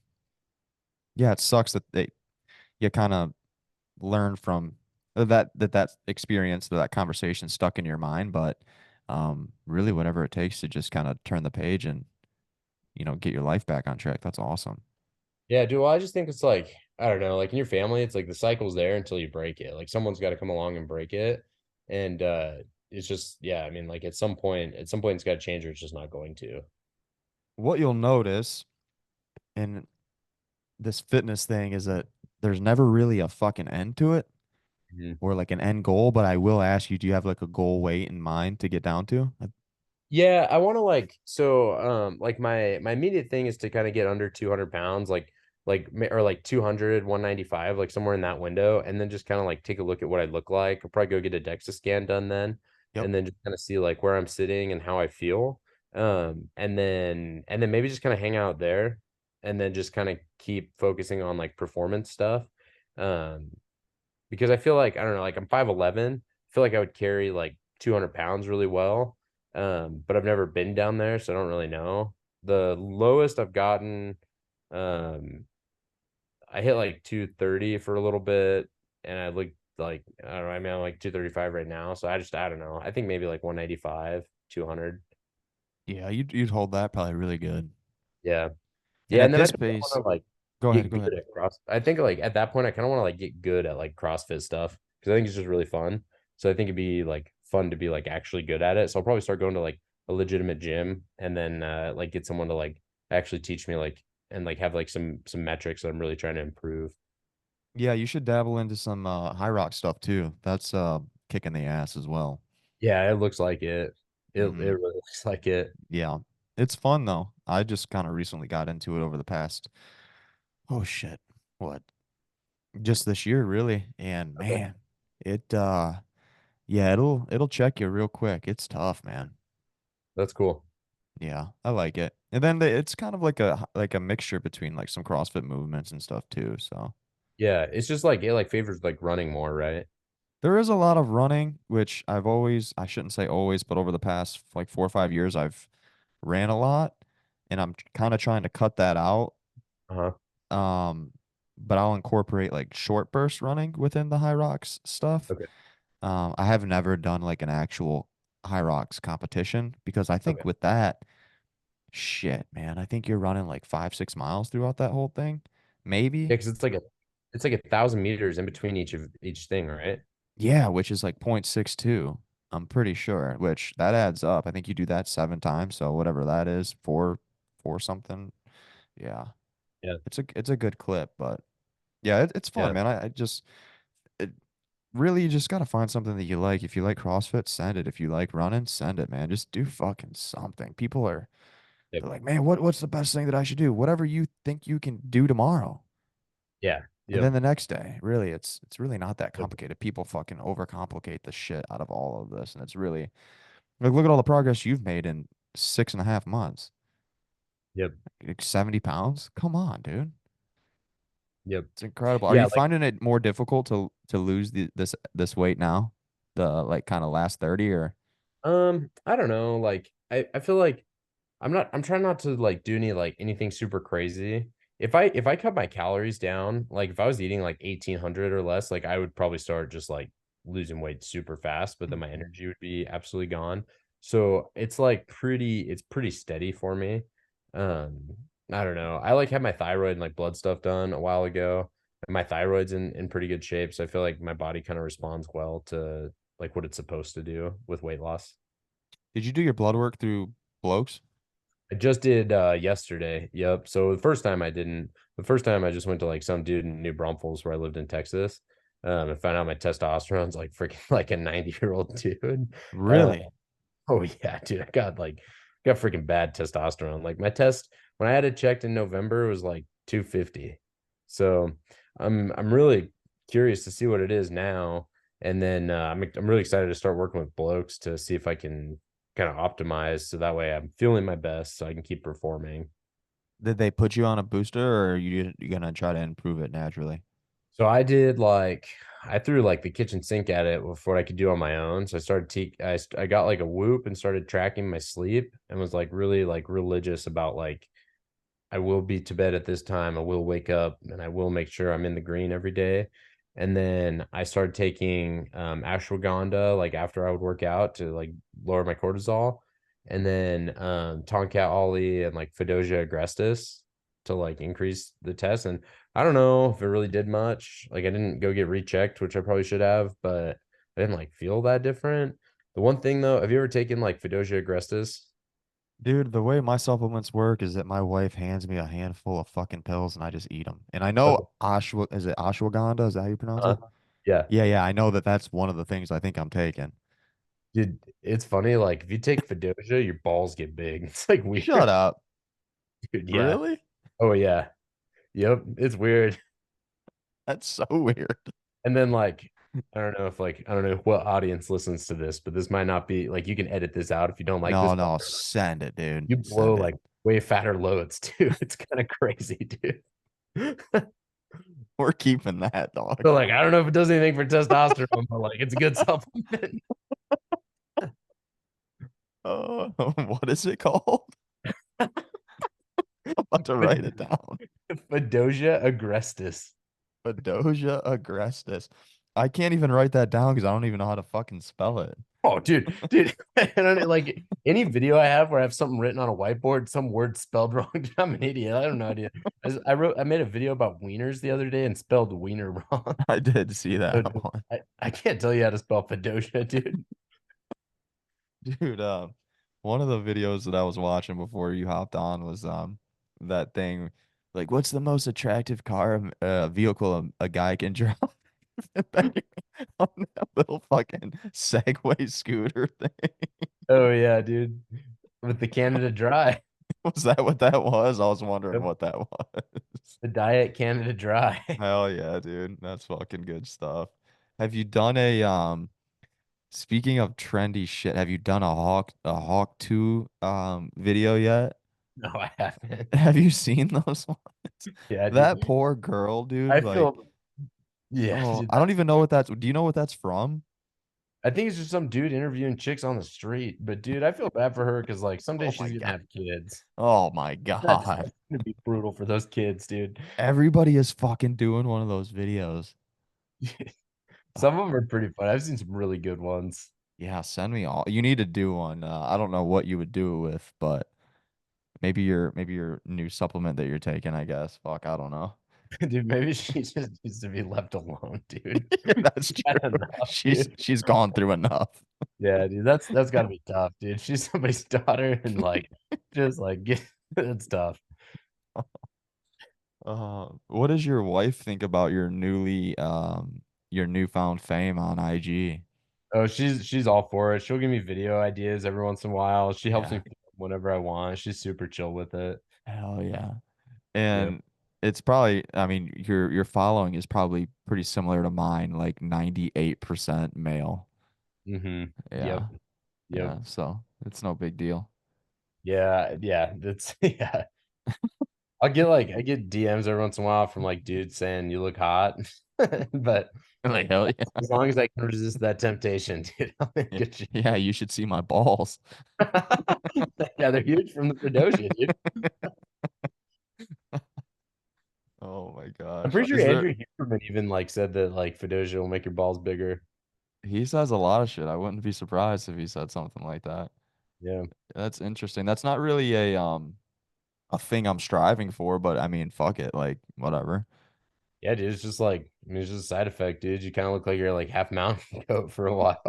yeah, it sucks that you kind of learn from that experience, that conversation stuck in your mind. But really, whatever it takes to just kind of turn the page and, get your life back on track. That's awesome. Yeah, dude. Well, I just think it's like, I don't know, like in your family, it's like the cycle's there until you break it. Like someone's got to come along and break it. And it's just, yeah, I mean, like at some point it's got to change or it's just not going to. What you'll notice in this fitness thing is that there's never really a fucking end to it Mhm. or like an end goal, but I will ask you, do you have like a goal weight in mind to get down to? Yeah, I want to like my immediate thing is to kind of get under 200 pounds, or like 200, 195, like somewhere in that window, and then just kind of like take a look at what I look like. I'll probably go get a DEXA scan done then, Yep. and then just kind of see like where I'm sitting and how I feel. And then maybe just kind of hang out there, and then just kind of keep focusing on like performance stuff. Um, because I feel like I don't know, like I'm 5'11". I feel like I would carry like 200 pounds really well. But I've never been down there, so I don't really know. The lowest I've gotten, um, I hit like 230 for a little bit, and I looked like I don't know. I mean, I'm like 235 right now, so I don't know. I think maybe like 195, 200. Yeah, you'd hold that probably really good. Yeah. And Yeah, at and then I this think I pace, want to like go ahead, get go good ahead. at cross. I think like at that point, I kind of want to like get good at like CrossFit stuff because I think it's just really fun. So I think it'd be like fun to be like actually good at it. So I'll probably start going to like a legitimate gym and then like get someone to like actually teach me like and like have like some metrics that I'm really trying to improve. Yeah, you should dabble into some high rock stuff too. That's kicking the ass as well. Yeah, it looks like it. It Hmm. really looks like it. Yeah. It's fun though. I just kind of recently got into it over the past, oh shit, what? Just this year really. And Okay, man, it yeah, it'll check you real quick. It's tough, man. that's cool. Yeah, I like it. And then it's kind of like a mixture between like some CrossFit movements and stuff too. So Yeah, it's just like it like favors like running more, right? there is a lot of running, which I shouldn't say always, but over the past like 4 or 5 years, I've ran a lot and I'm kind of trying to cut that out. Uh-huh. Um, but I'll incorporate like short burst running within the high rocks stuff. Okay. I have never done like an actual high rocks competition because I think Okay. with that, shit, man, I think you're running like 5, 6 miles throughout that whole thing. Maybe. Yeah, because it's like 1,000 meters in between each thing, right? Yeah, which is like 0.62. I'm pretty sure, which that adds up. I think you do that 7 times, so whatever that is, four something. Yeah. Yeah. It's a good clip, but yeah, it's fun, Yeah. man. I just it really you just gotta find something that you like. If you like CrossFit, send it. If you like running, send it, man. Just do fucking something. People are Yep. they're like, man, what's the best thing that I should do? Whatever you think you can do tomorrow. Yeah. And Yep. then the next day, really, it's really not that Yep. complicated. People fucking overcomplicate the shit out of all of this, and it's really like look at all the progress you've made in 6.5 months. Yep. Like 70 pounds? Come on, dude. Yep. It's incredible. Are Yeah, you like finding it more difficult to lose this weight now? The like kind of last 30 or I don't know, like I feel like I'm trying not to like do anything super crazy. If I cut my calories down, like if I was eating like 1,800 or less, like I would probably start just like losing weight super fast, but then my Mhm. energy would be absolutely gone. So it's pretty steady for me. Um, I don't know. I like had my thyroid and like blood stuff done a while ago. And my thyroid's in pretty good shape, so I feel like my body kind of responds well to like what it's supposed to do with weight loss. Did you do your blood work through blokes? I just did yesterday. Yep. So the first time I didn't. The first time I just went to like some dude in New Braunfels where I lived in Texas. And found out my testosterone's like freaking like a 90-year-old dude. Uh, Really? oh yeah, dude. I got freaking bad testosterone. Like my test when I had it checked in November it was like 250. So I'm really curious to see what it is now. And then I'm really excited to start working with blokes to see if I can kind of optimize so that way I'm feeling my best so I can keep performing. Did they put you on a booster or are you gonna try to improve it naturally? So I threw like the kitchen sink at it with what I could do on my own. So I got like a Whoop and started tracking my sleep and was like really like religious about like I will be to bed at this time. I will wake up and I will make sure I'm in the green every day. And then I started taking ashwagandha like after I would work out to like lower my cortisol. And then Tonkat Ollie and like Fedosia agrestis to like increase the test. And I don't know if it really did much. Like I didn't go get rechecked, which I probably should have, but I didn't like feel that different. The one thing though, have you ever taken like Fidosia agrestis? Dude, the way my supplements work is that my wife hands me a handful of fucking pills and I just eat them. And I know is it ashwagandha? Is that how you pronounce Uh, it? yeah, Yeah, yeah, I know that that's one of the things I think I'm taking. dude, it's funny. Like if you take Fidosia, your balls get big. It's like Shut weird, up. dude. Yeah. Really? Oh yeah. Yep. It's weird. That's so weird. And then like I don't know if like I don't know what audience listens to this, but this might not be like you can edit this out if you don't like this. No, But no, send it, dude. you blow Send it. like way fatter loads too. It's kind of crazy, dude. We're keeping that, dog. So like I don't know if it does anything for testosterone, but like it's a good supplement. What is it called? I'm about to write it down. Fidosia agrestis. Podosia agrestis. I can't even write that down because I don't even know how to fucking spell it. Oh, dude. I don't like any video I have where I have something written on a whiteboard, some word spelled wrong. I'm an idiot. I have no idea. I made a video about wieners the other day and spelled wiener wrong. I did see So, that dude, one. I can't tell you how to spell Fedosia, dude. Dude, one of the videos that I was watching before you hopped on was that thing like what's the most attractive car vehicle a guy can drive? And then on that little fucking Segway scooter thing. Oh yeah, dude. With the Canada Dry. Was that what that was? I was wondering Yep. what that was. The Diet Canada Dry. Hell yeah, dude. That's fucking good stuff. Have you done a speaking of trendy shit, have you done a Hawk 2 video yet? No, I haven't. Have you seen those ones? Yeah, That dude. poor girl, dude, I like, feel yeah, oh, dude. I don't even know what that's, do you know what that's from? I think it's just some dude interviewing chicks on the street. But dude, I feel bad for her because like someday Oh she's my gonna God. have kids. Oh my That's God. gonna be brutal for those kids, dude. Everybody is fucking doing one of those videos. Some of them are pretty fun. I've seen some really good ones. Yeah, send me all. You need to do one. I don't know what you would do it with, but maybe your new supplement that you're taking, I guess. Fuck, I don't know. Dude, maybe she just needs to be left alone, dude. Yeah, that's Had true. enough, She's dude. she's gone through enough. Yeah, dude, that's gotta be tough, dude. She's somebody's daughter and like just like get it's tough. What does your wife think about your newfound fame on IG? Oh, she's all for it. She'll give me video ideas every once in a while. She helps me Yeah, film whenever I want. She's super chill with it. hell yeah. Yep. And it's probably, I mean, your following is probably pretty similar to mine, like 98% male. Mm-hmm. Yep. Yeah, Yep. yeah. So it's no big deal. Yeah. Yeah. That's yeah. I get DMs every once in a while from like dudes saying you look hot. But Like hell yeah. as long as I can resist that temptation, dude, I'll make Yeah, good shit. yeah, you should see my balls. Yeah, they're huge from the Fredosia, dude. Oh my I'm gosh. pretty sure Is there Andrew Huberman even like said that like Fedosia will make your balls bigger. He says a lot of shit. I wouldn't be surprised if he said something like that. Yeah. That's interesting. That's not really a thing I'm striving for, but I mean, fuck it, like whatever. Yeah, dude. It's just like I mean, it's just a side effect, dude. You kind of look like you're like half mountain goat for a while.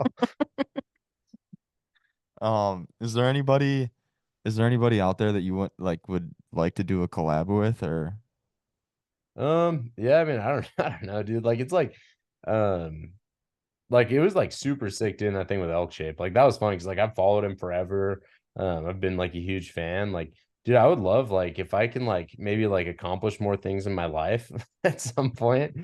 Is there anybody out there that you would like to do a collab with or Yeah, I mean, I don't I don't know, dude. Um like it was like super sick doing that thing with Elk Shape. Like that was funny because like I've followed him forever. I've been like a huge fan. Like, dude, I would love like if I can like maybe like accomplish more things in my life at some point.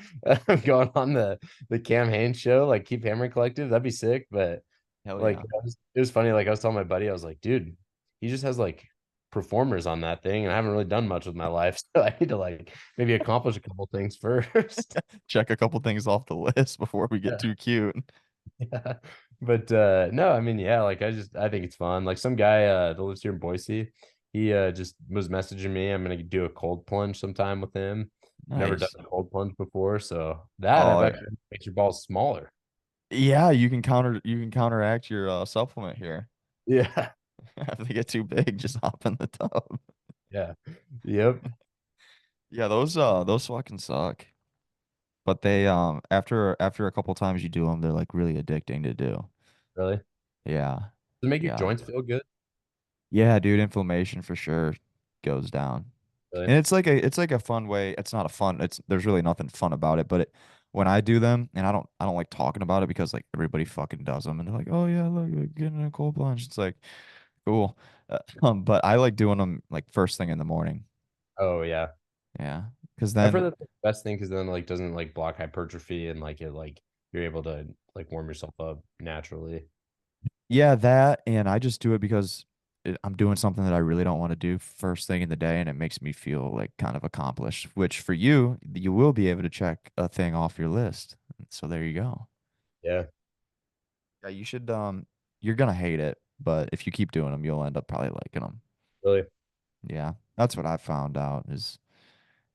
Going on the Cam Hanes show, like keep hammering collective, that'd be sick. But hell like yeah. it was funny. Like I was telling my buddy, I was like, dude, he just has like performers on that thing, and I haven't really done much with my life, so I need to like maybe accomplish a couple things first. Check a couple things off the list before we get too cute. Yeah. But no, I mean, yeah, like I think it's fun. Like some guy that lives here in Boise, he just was messaging me. I'm gonna do a cold plunge sometime with him. Never done Nice. a cold plunge before, so that I've Oh actually makes your balls smaller. yeah, you can counteract your supplement here. Yeah. If they get too big, just hop in the tub. Yeah. Yep. Yeah, those fucking suck. But they after a couple times you do them, they're like really addicting to do. Really? Yeah. Does it make your Yeah. joints feel good? Yeah, dude, inflammation for sure goes down. Really? And it's like a fun way. It's not a fun. It's there's really nothing fun about it, but when I do them, and I don't like talking about it because like everybody fucking does them, and they're like, oh yeah, look, you're getting a cold plunge. It's like cool, but I like doing them like first thing in the morning. Oh yeah. Yeah, because I've heard then that's the best thing because then like doesn't like block hypertrophy and like it like you're able to like warm yourself up naturally. yeah, that, and I just do it because I'm doing something that I really don't want to do first thing in the day, and it makes me feel like kind of accomplished. Which for you, you will be able to check a thing off your list. So there you go. Yeah, Yeah, you should. You're gonna hate it, but if you keep doing them, you'll end up probably liking them. really. Yeah, that's what I found out is,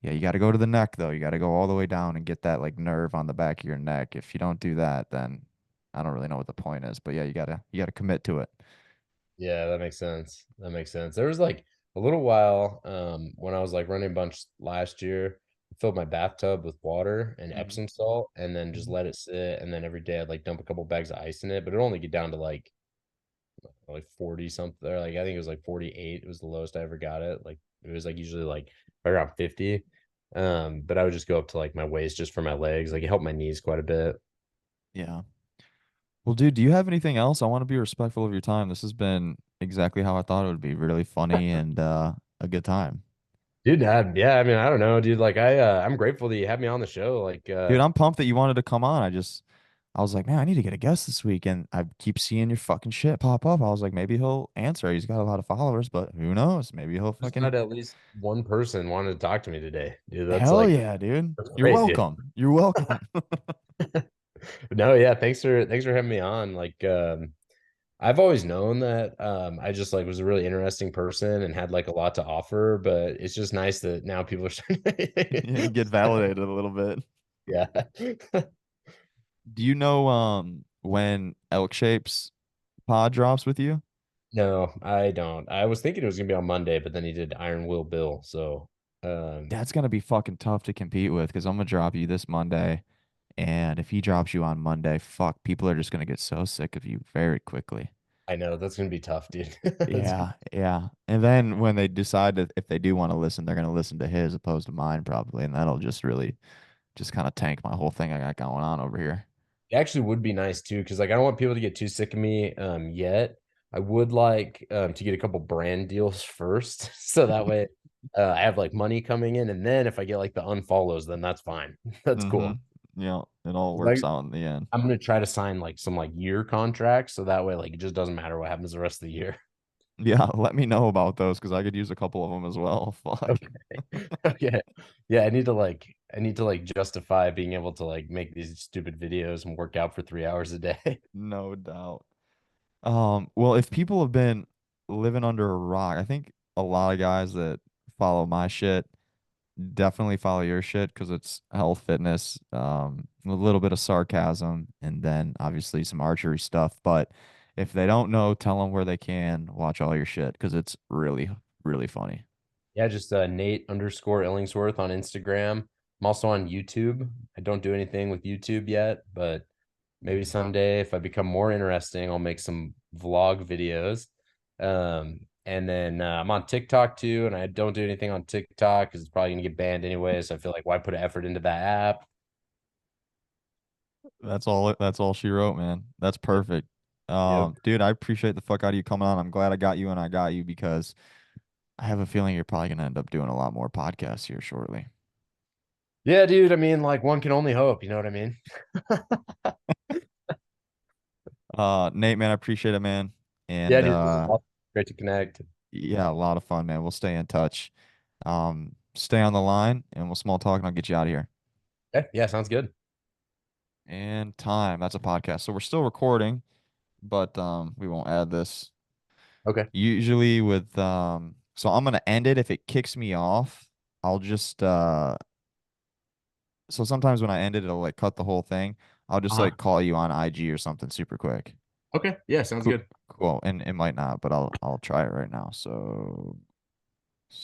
yeah, you got to go to the neck though. You got to go all the way down and get that like nerve on the back of your neck. If you don't do that, then I don't really know what the point is. But yeah, you gotta commit to it. Yeah, that makes sense. That makes sense. There was like a little while when I was like running a bunch last year, I filled my bathtub with water and Hmm. Epsom salt and then just let it sit. And then every day I'd like dump a couple bags of ice in it, but it'd only get down to like 40 something or like I think it was like 48. It was the lowest I ever got it. Like it was like usually like right around 50. But I would just go up to like my waist just for my legs. Like it helped my knees quite a bit. Yeah. Well, dude, do you have anything else? I want to be respectful of your time. This has been exactly how I thought it would be. Really funny and a good time. Dude, yeah, I mean, I don't know, dude. Like I'm grateful that you had me on the show. Like Dude, I'm pumped that you wanted to come on. I was like, man, I need to get a guest this week, and I keep seeing your fucking shit pop up. I was like, maybe he'll answer. He's got a lot of followers, but who knows? Maybe he'll just fucking had at least one person wanted to talk to me today. Dude, hell yeah, dude. that's You're great, dude. welcome. You're welcome. No, yeah, thanks for having me on. Like I've always known that I just like was a really interesting person and had like a lot to offer, but it's just nice that now people are starting. Yeah, get validated a little bit. Yeah. Do you know when Elk Shapes pod drops with you? No, I don't. I was thinking it was gonna be on Monday, but then he did Iron Will Bill. So That's gonna be fucking tough to compete with because I'm gonna drop you this Monday, and if he drops you on Monday, fuck, people are just gonna get so sick of you very quickly. I know that's gonna be tough, dude. That's Yeah, yeah. And then when they decide that if they do want to listen, they're gonna listen to his opposed to mine probably, and that'll just really just kind of tank my whole thing I got going on over here. It actually would be nice too, because like I don't want people to get too sick of me yet. I would like to get a couple brand deals first, so that way I have like money coming in, and then if I get like the unfollows, then that's fine. That's Mm-hmm. cool. Yeah, it all works Like out in the end. I'm gonna try to sign like some like year contracts, so that way like it just doesn't matter what happens the rest of the year. Yeah, let me know about those because I could use a couple of them as well. Fuck. Okay. Okay. Yeah, I need to like justify being able to like make these stupid videos and work out for 3 hours a day. No doubt. Well, if people have been living under a rock, I think a lot of guys that follow my shit definitely follow your shit because it's health, fitness, a little bit of sarcasm, and then obviously some archery stuff. But if they don't know, tell them where they can watch all your shit because it's really, really funny. Yeah, just Nate underscore Illingsworth on Instagram. I'm also on YouTube. I don't do anything with YouTube yet, but maybe someday if I become more interesting, I'll make some vlog videos. And then I'm on TikTok too, and I don't do anything on TikTok because it's probably gonna get banned anyway. So I feel like why put effort into that app? That's all she wrote, man. That's perfect. Yep. Dude, I appreciate the fuck out of you coming on. I'm glad I got you and I got you because I have a feeling you're probably gonna end up doing a lot more podcasts here shortly. Yeah, dude. I mean, like one can only hope. You know what I mean? Nate, man, I appreciate it, man. Yeah, And dude. This is awesome. Great to connect. yeah, a lot of fun, man. We'll stay in touch. Stay on the line and we'll small talk and I'll get you out of here. Okay. Yeah, sounds good. And time. That's a podcast. So we're still recording, but we won't add this. Okay. Usually with so I'm gonna end it if it kicks me off. I'll just so sometimes when I end it, it'll like cut the whole thing. I'll just Uh-huh. like call you on IG or something super quick. Okay. Yeah, sounds Cool. good. Cool. And it might not, but I'll try it right now. So